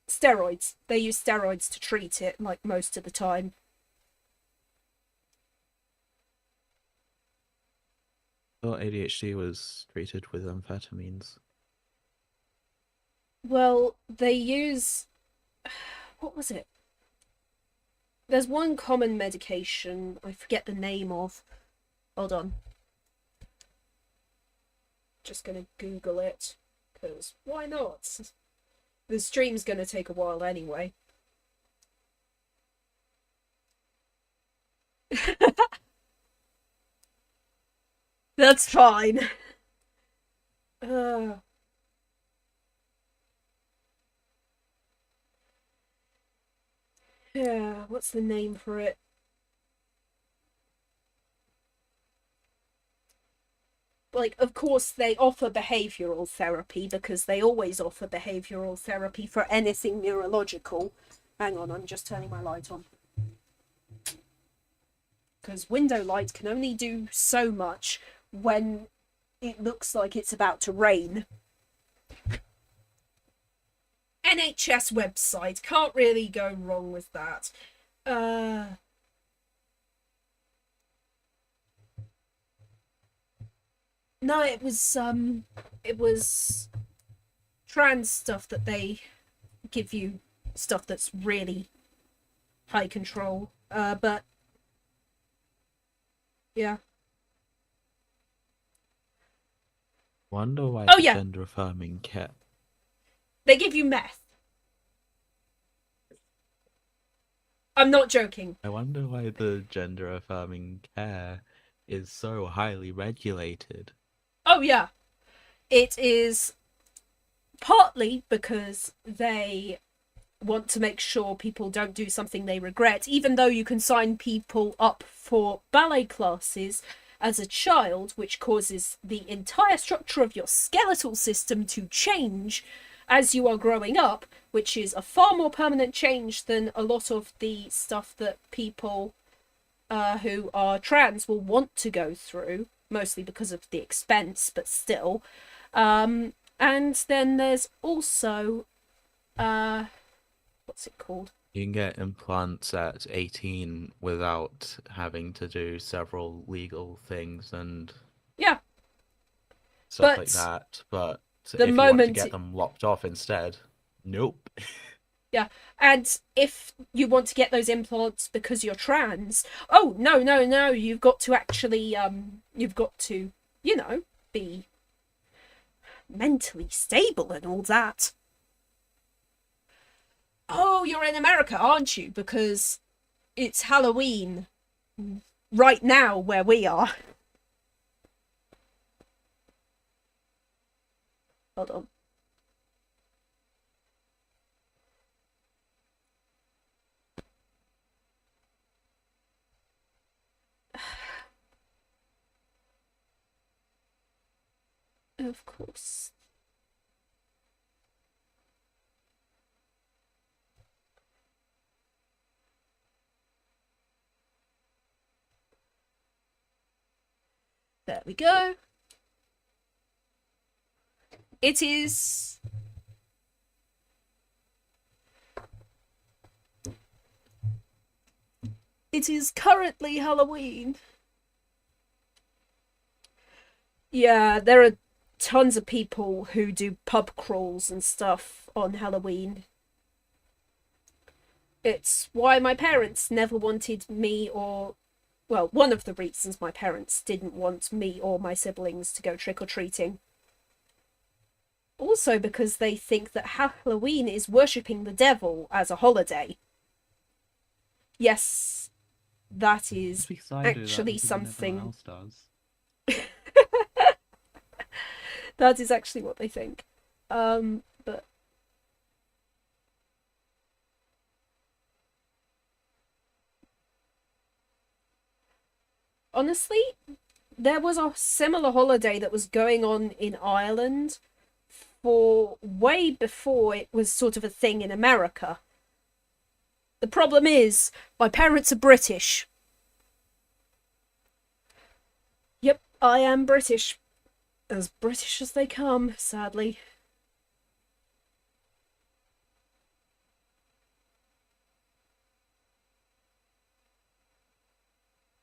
Steroids. They use steroids to treat it, like, most of the time. thought ADHD was treated with amphetamines. Well, they use... what was it? There's one common medication I forget the name of. Hold on. Just gonna Google it, because why not? The stream's gonna take a while anyway. That's fine. Yeah, what's the name for it? Like, of course, they offer behavioral therapy because they always offer behavioral therapy for anything neurological. Hang on, I'm just turning my light on. Because window light can only do so much when it looks like it's about to rain. NHS website, can't really go wrong with that. No, it was trans stuff that they give you, stuff that's really high control. But yeah. Wonder why Oh the yeah, gender affirming care. they give you meth. I'm not joking. I wonder why the gender affirming care is so highly regulated. Oh yeah. It is partly because they want to make sure people don't do something they regret, even though you can sign people up for ballet classes as a child, which causes the entire structure of your skeletal system to change as you are growing up, which is a far more permanent change than a lot of the stuff that people who are trans will want to go through, mostly because of the expense, but still. And then there's also what's it called? You can get implants at 18 without having to do several legal things and Yeah, stuff but like that. But the if you want to moment get them lopped off instead, nope. yeah, and if you want to get those implants because you're trans, oh no, you've got to actually you've got to, you know, be mentally stable and all that. Oh, you're in America, aren't you? Because it's Halloween right now where we are. Hold on. Of course. There we go. It is... It is currently Halloween. Yeah, there are tons of people who do pub crawls and stuff on Halloween. It's why my parents never wanted me or... Well, one of the reasons my parents didn't want me or my siblings to go trick-or-treating. Also because they think that Halloween is worshipping the devil as a holiday. Yes, that is Because I do that actually because everyone something... else does. That is actually what they think. But honestly, there was a similar holiday that was going on in Ireland for way before it was sort of a thing in America. The problem is, my parents are British. Yep, I am British. As British as they come, sadly.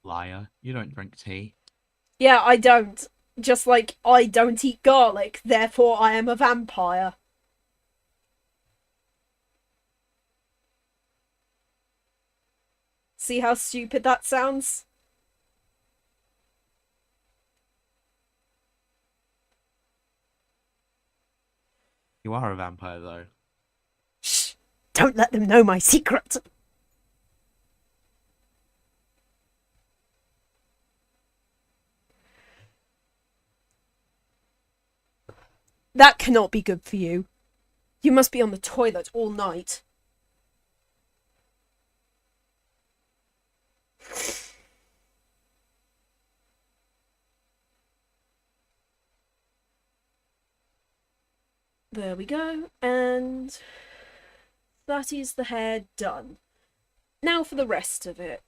Liar, you don't drink tea. Yeah, I don't. Just like I don't eat garlic, therefore I am a vampire. See how stupid that sounds? You are a vampire, though. Shh! Don't let them know my secret! That cannot be good for you. You must be on the toilet all night. There we go, and that is the hair done. Now for the rest of it.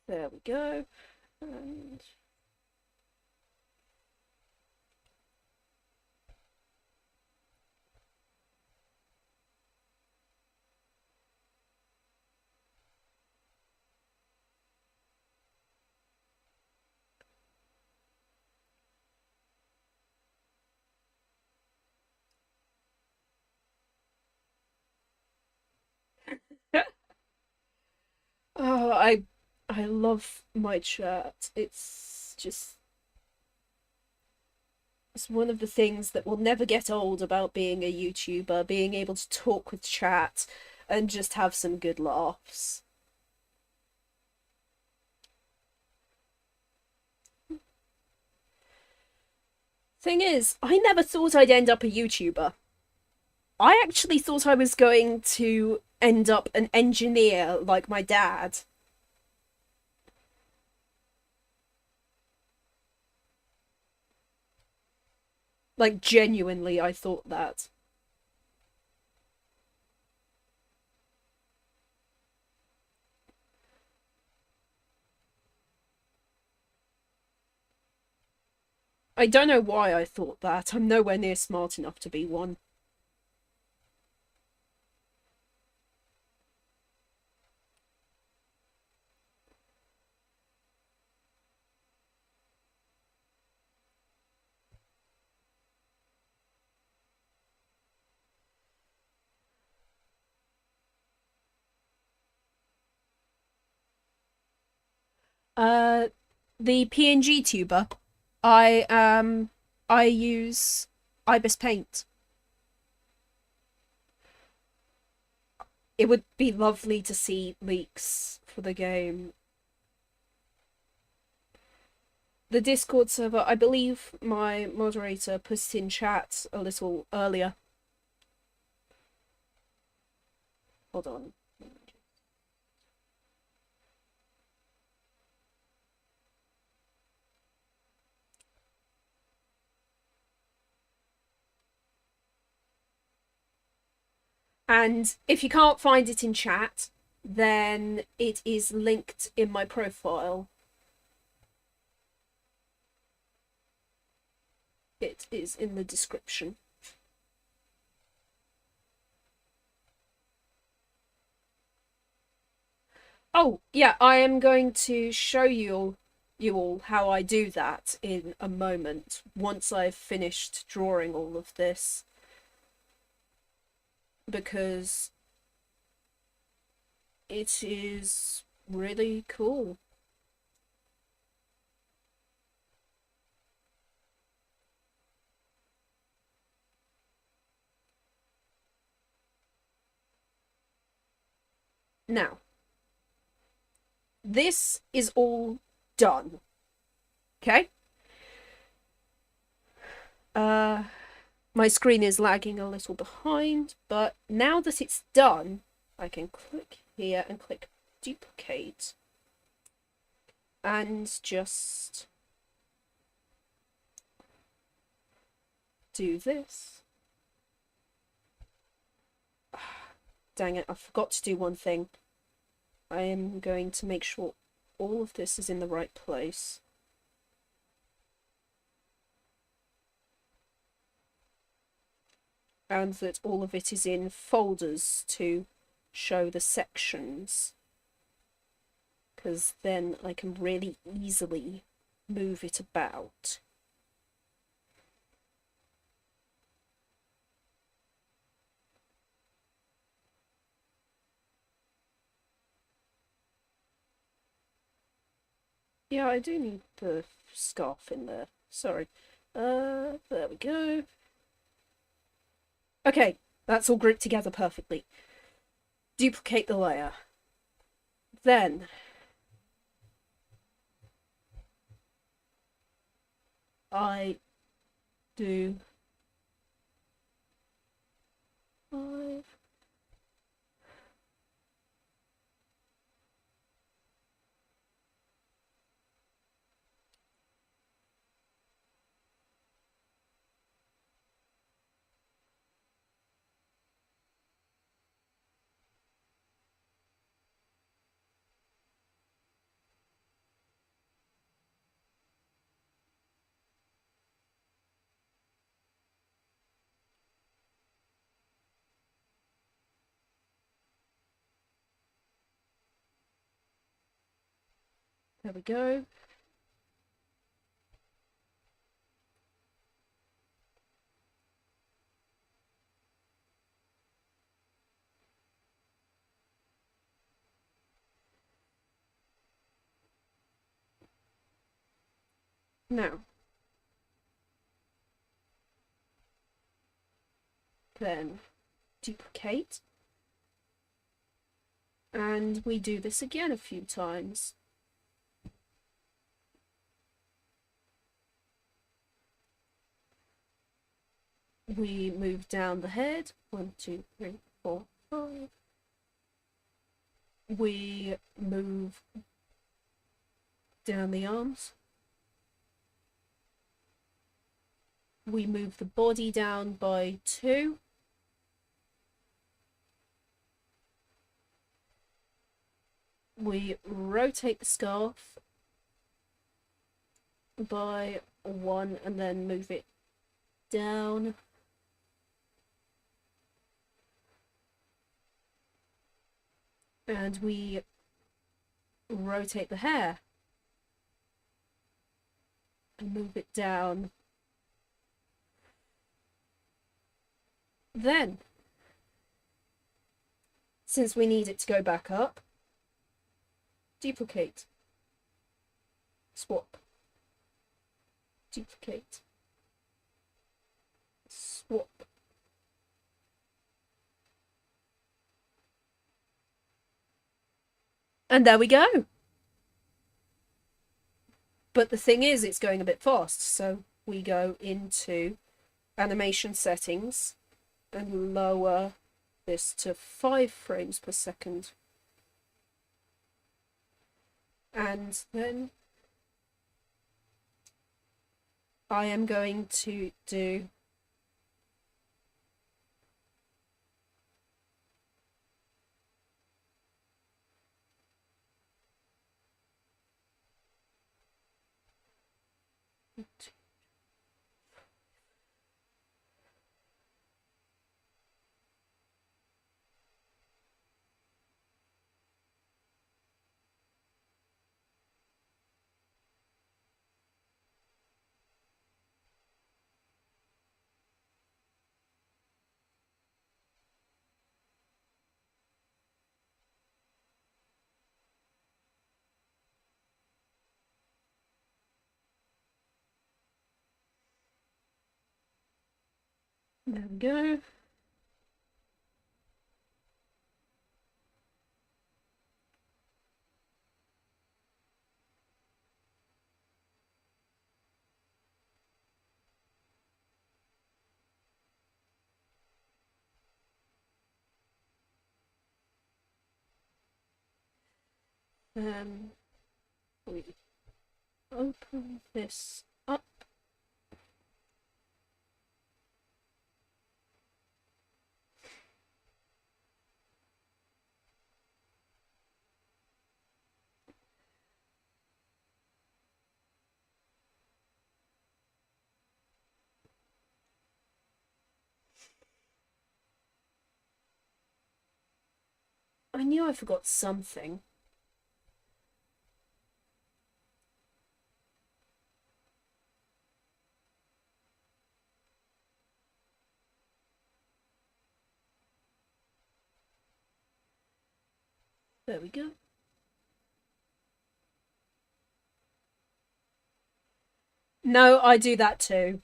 There we go. And oh, I love my shirt. It's one of the things that will never get old about being a YouTuber, being able to talk with chat and just have some good laughs. Thing is, I never thought I'd end up a YouTuber. I actually thought I was going to end up an engineer like my dad. Like, genuinely, I thought that. I don't know why I thought that. I'm nowhere near smart enough to be one. The PNG tuber, I use Ibis Paint. It would be lovely to see leaks for the game. The Discord server, I believe my moderator put it in chat a little earlier. Hold on. And if you can't find it in chat, then it is linked in my profile. It is in the description. Oh, yeah, I am going to show you all how I do that in a moment, once I've finished drawing all of this. Because it is really cool. Now, this is all done. Okay? My screen is lagging a little behind, but now that it's done, I can click here and click duplicate and just do this. Dang it, I forgot to do one thing. I am going to make sure all of this is in the right place. And that all of it is in folders to show the sections. Because then I can really easily move it about. Yeah, I do need the scarf in there. Sorry. There we go. Okay, that's all grouped together perfectly. Duplicate the layer. Then I do 5. There we go. Now, then duplicate, and we do this again a few times. We move down the head, 1, 2, 3, 4, 5. We move down the arms. We move the body down by 2. We rotate the scarf by 1 and then move it down. And we rotate the hair and move it down. Then, since we need it to go back up, duplicate. Swap. Duplicate. Swap. And there we go. But the thing is, it's going a bit fast. So we go into animation settings and lower this to 5 frames per second. And then I am going to do there we go. Then we open this up. I knew I forgot something. There we go. No, I do that too.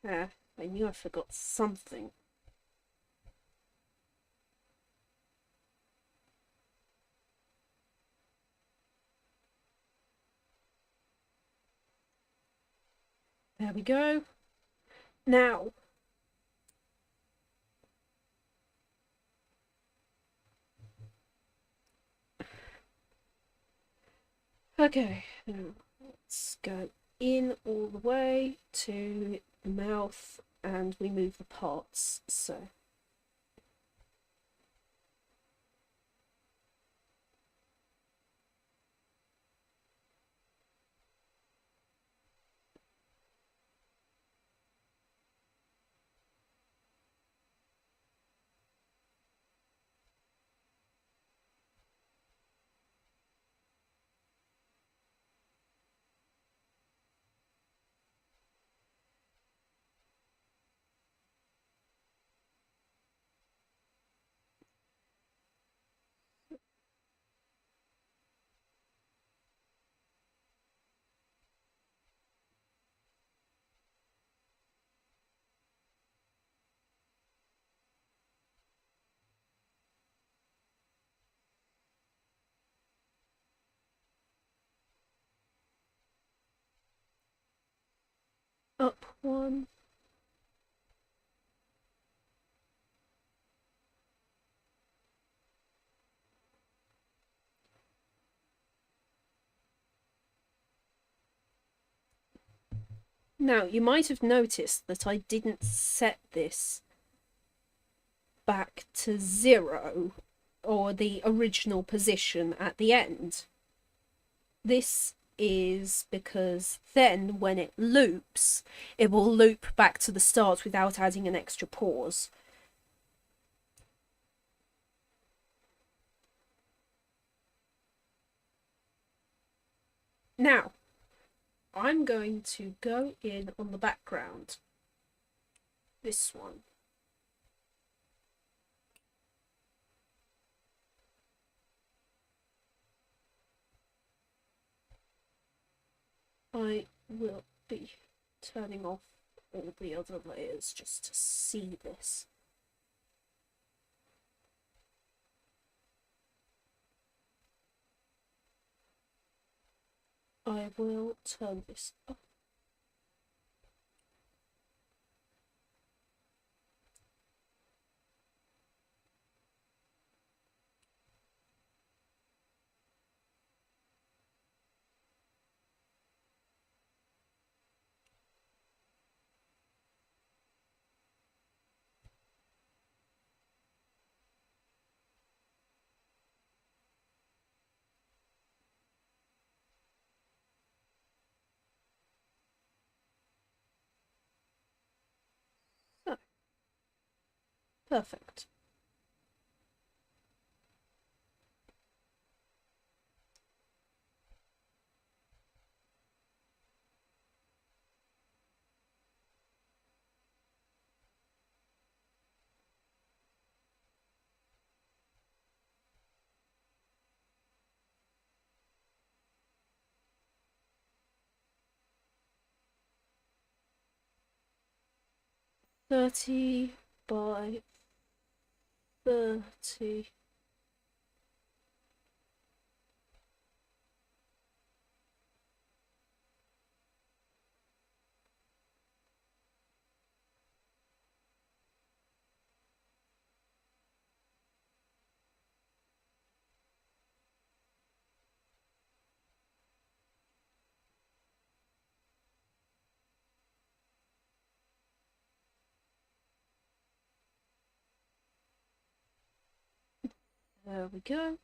Ah, I knew I forgot something. There we go. Now, okay, now let's go in all the way to the mouth and we move the parts. So Now, you might have noticed that I didn't set this back to 0, or the original position at the end. This is because then, when it loops, it will loop back to the start without adding an extra pause. Now, I'm going to go in on the background. This one. I will be turning off all the other layers just to see this. I will turn this off. So, perfect. Thirty by 30. There we go.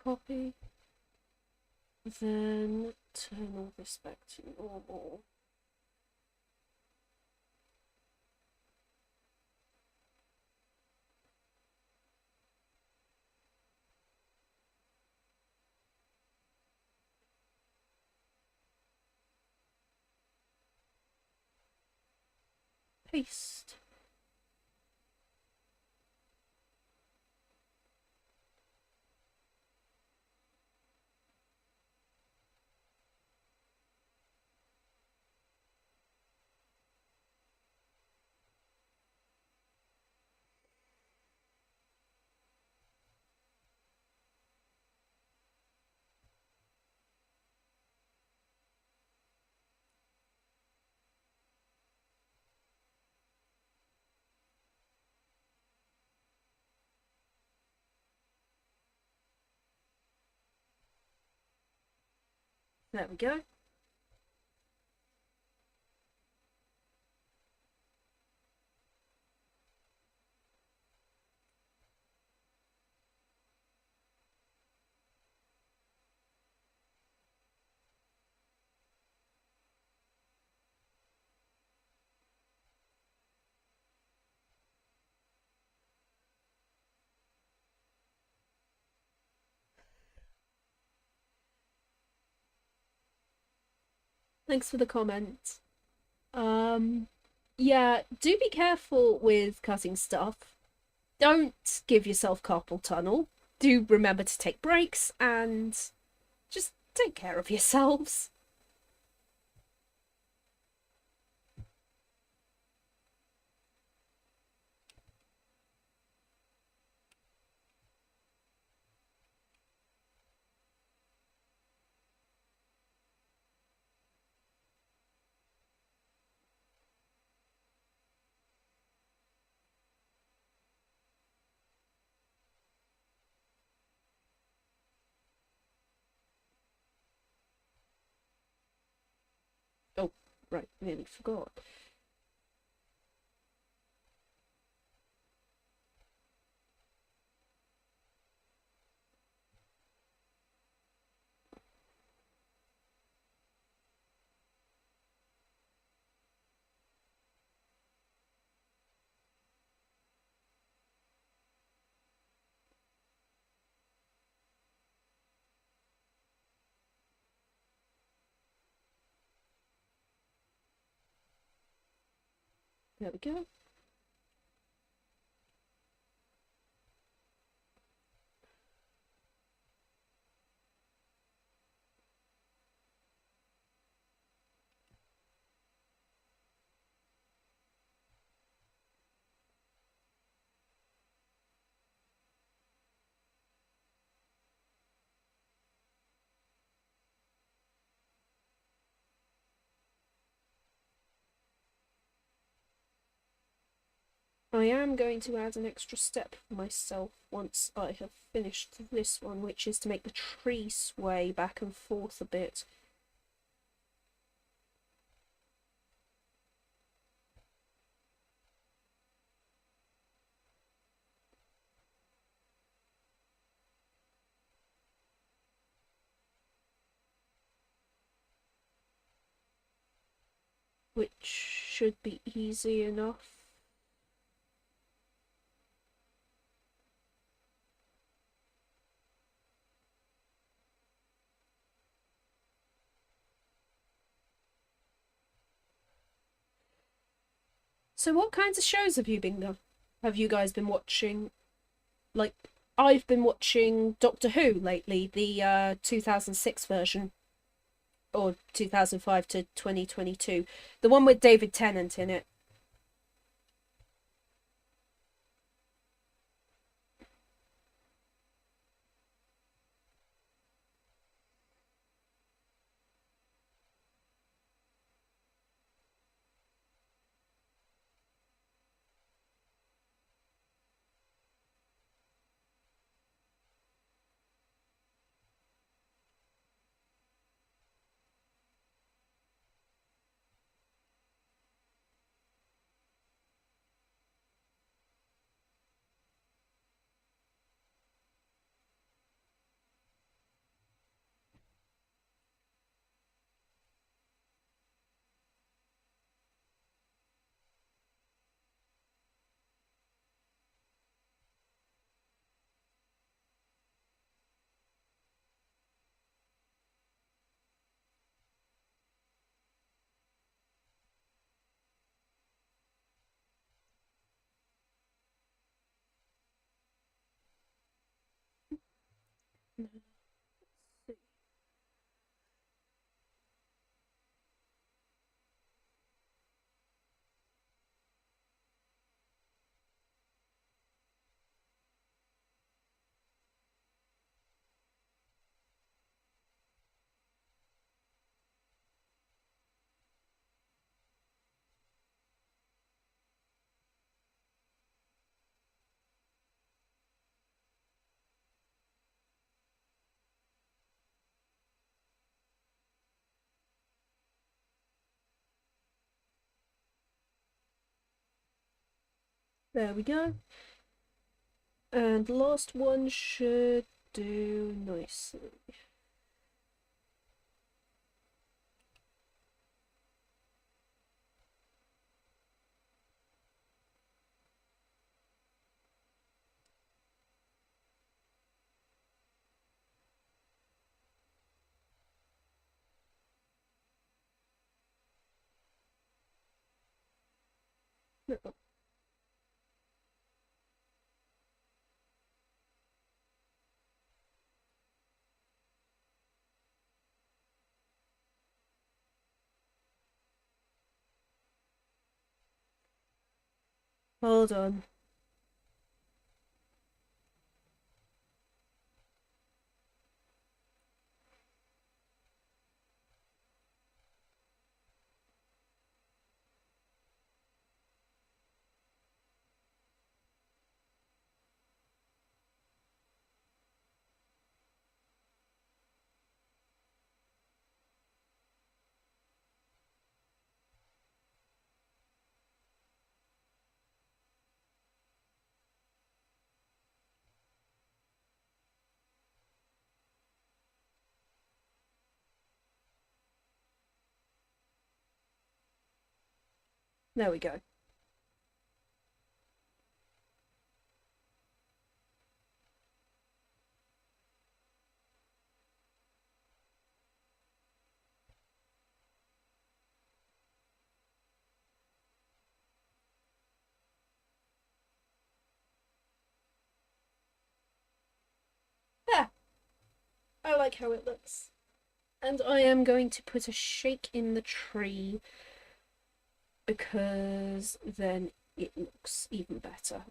Copy. Then turn all this back to normal. Paste. There we go. Thanks for the comment. Yeah, do be careful with cutting stuff. Don't give yourself carpal tunnel. Do remember to take breaks and just take care of yourselves. Right, nearly forgot. There we go. I am going to add an extra step for myself once I have finished this one, which is to make the tree sway back and forth a bit. Which should be easy enough. So what kinds of shows have you guys been watching? Like, I've been watching Doctor Who lately, the 2006 version, or 2005 to 2022, the one with David Tennant in it. There we go. And the last one should do nicely. Hold on. There we go. There. I like how it looks. And I am going to put a shake in the tree because then it looks even better.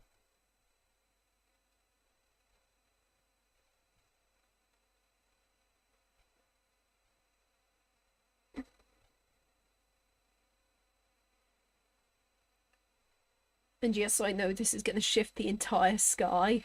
And yes, I know this is going to shift the entire sky.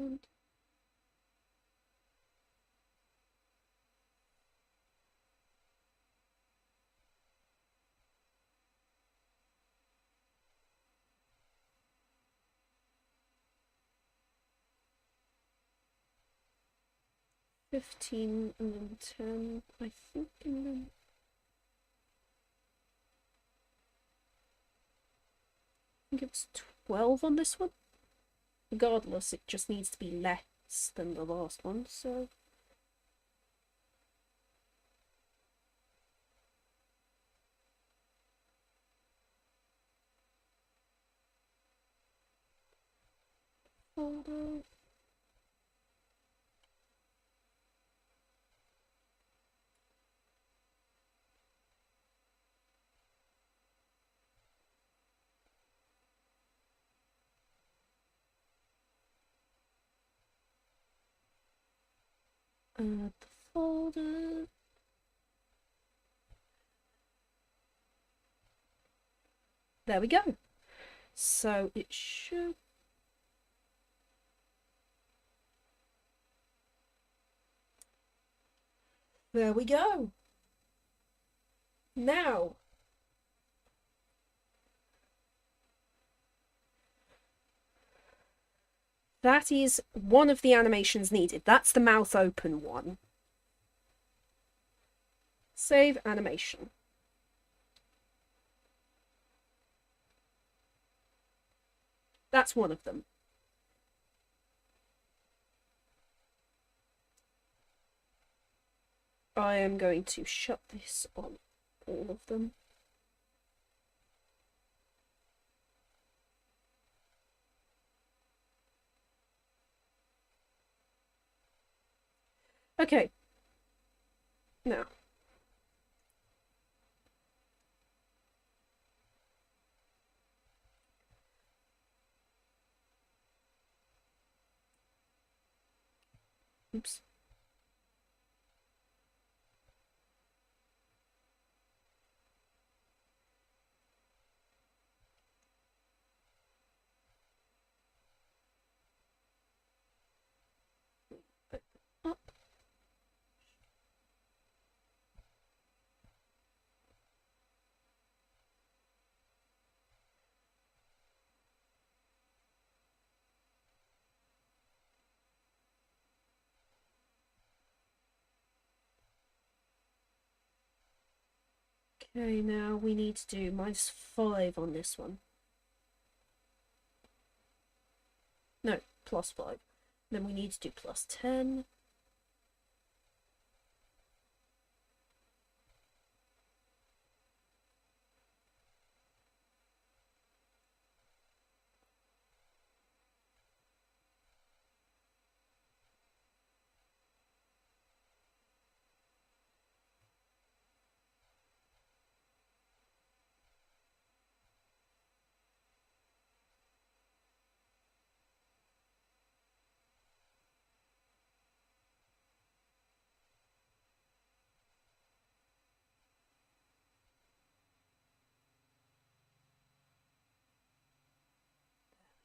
And 15 and then 10, I think, and then I think it's 12 on this one. Regardless, it just needs to be less than the last one, so... Folder. Add the folder. There we go. So it should... There we go. Now, that is one of the animations needed. That's the mouth open one. Save animation. That's one of them. I am going to shut this on all of them. Okay. Now. Oops. Up. Okay, now we need to do -5 on this one. No, +5. Then we need to do +10.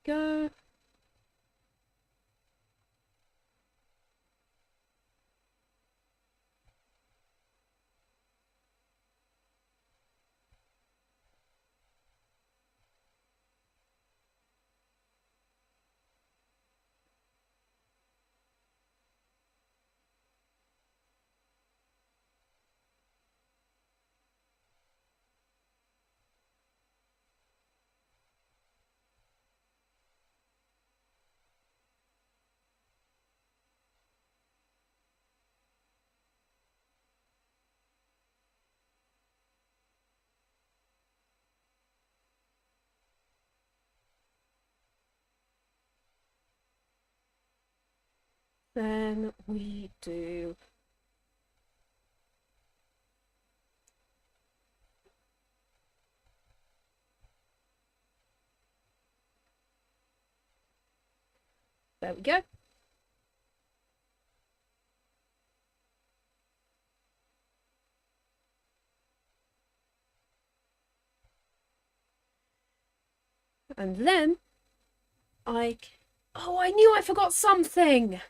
Go. Then we do... There we go. And then oh, I knew I forgot something!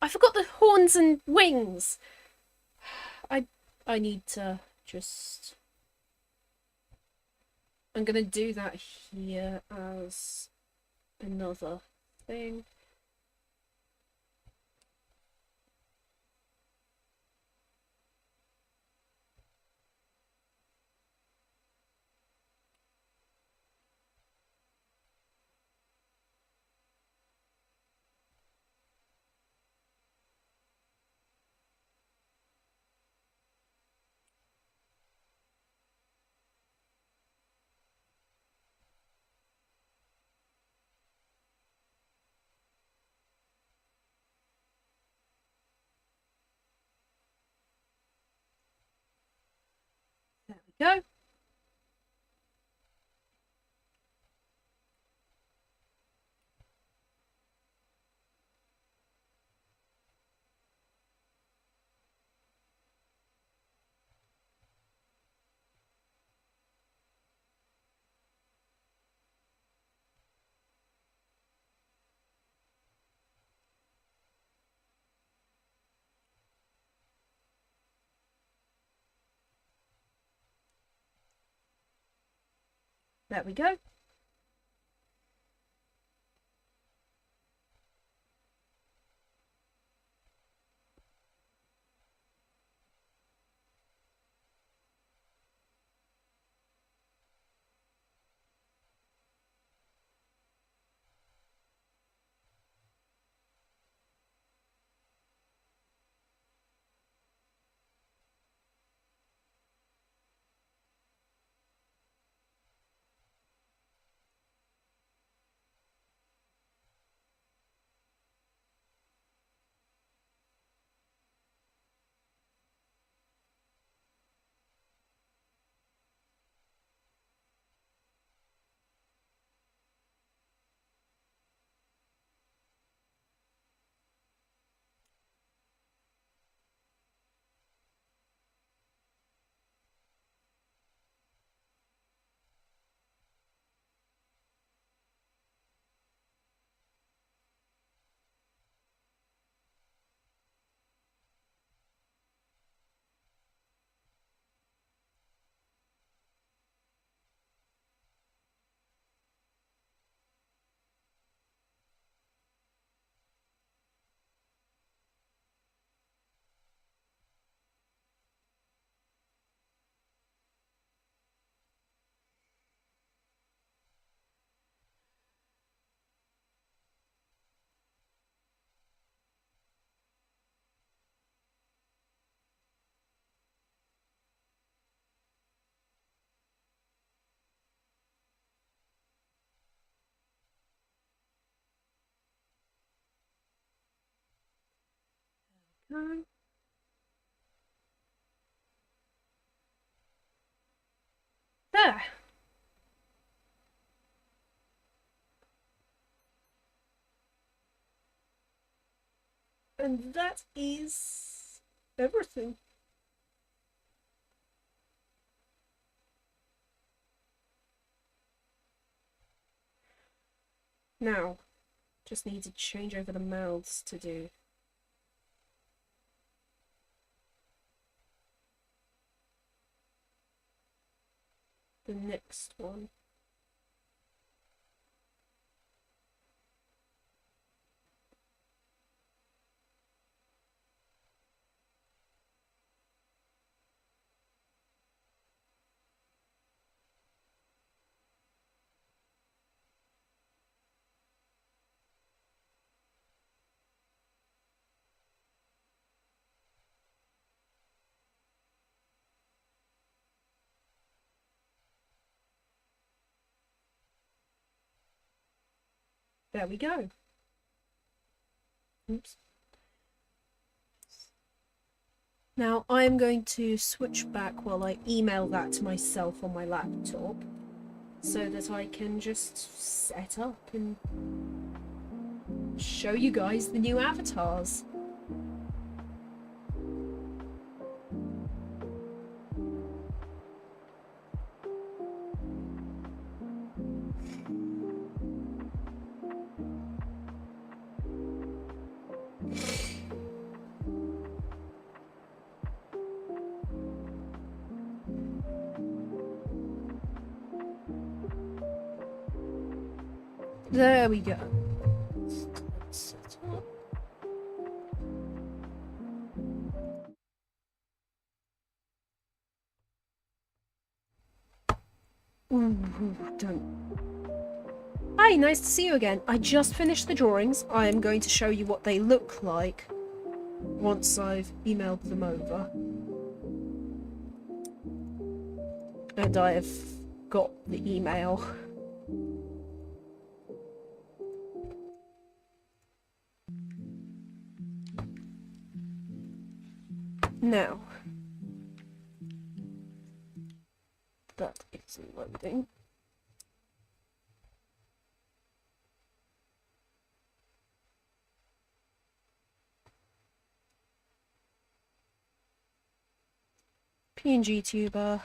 I forgot the horns and wings! I need to just... I'm gonna do that here as another thing. There we go. There we go. There. And that is everything. Now, just need to change over the mouths to do. The next one. There we go. Oops. Now I'm going to switch back while I email that to myself on my laptop so that I can just set up and show you guys the new avatars. There we go. Let's set up. Ooh, don't. Hi, nice to see you again. I just finished the drawings. I am going to show you what they look like once I've emailed them over. And I have got the email. Now, that is loading. PNG tuber.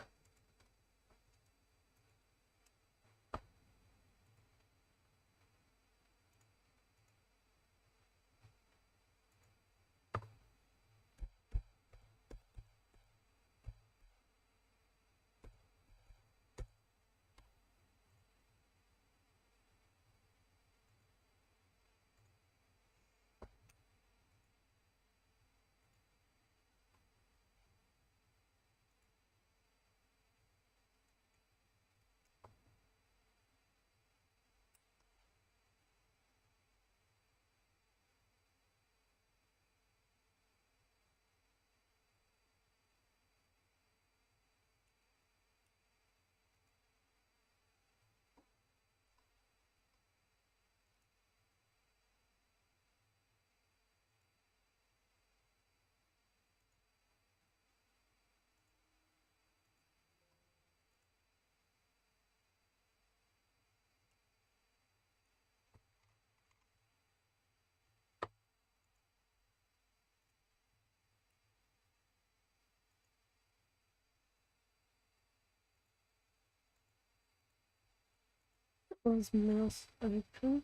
Was mouse open?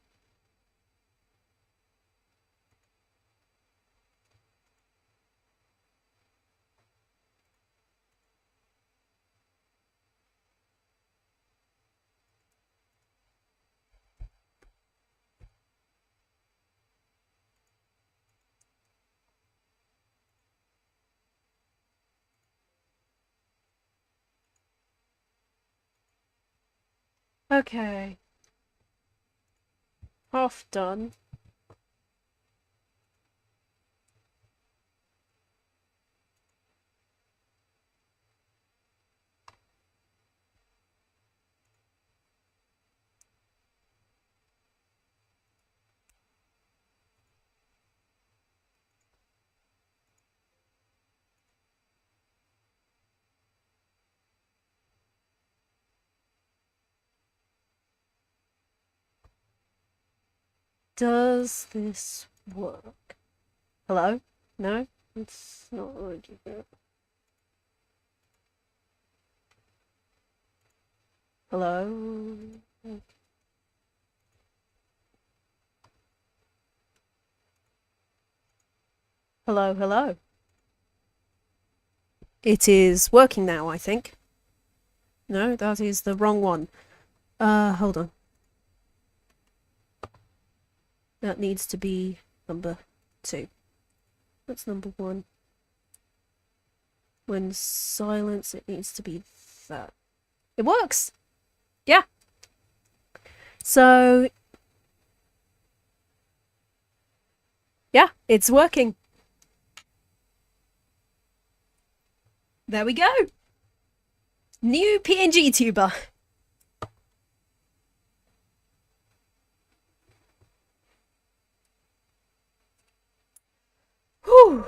Okay. Half done. Does this work? Hello? No? It's not working. Hello? Hello, hello. It is working now, I think. No, that is the wrong one. Hold on. That needs to be number 2. That's number 1. When silence, it needs to be that. It works! Yeah. So... yeah, it's working. There we go! New PNG tuber. Whew.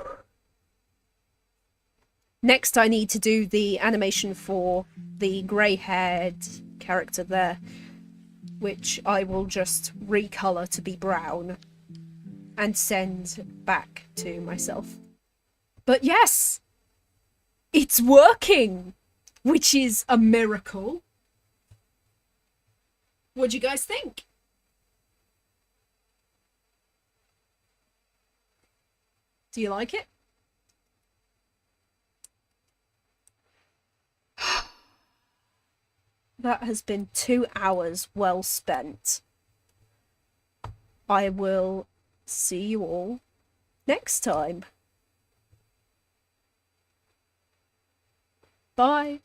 Next I need to do the animation for the grey-haired character there, which I will just recolor to be brown and send back to myself. But yes! It's working! Which is a miracle. What do you guys think? Do you like it? That has been 2 hours well spent. I will see you all next time. Bye.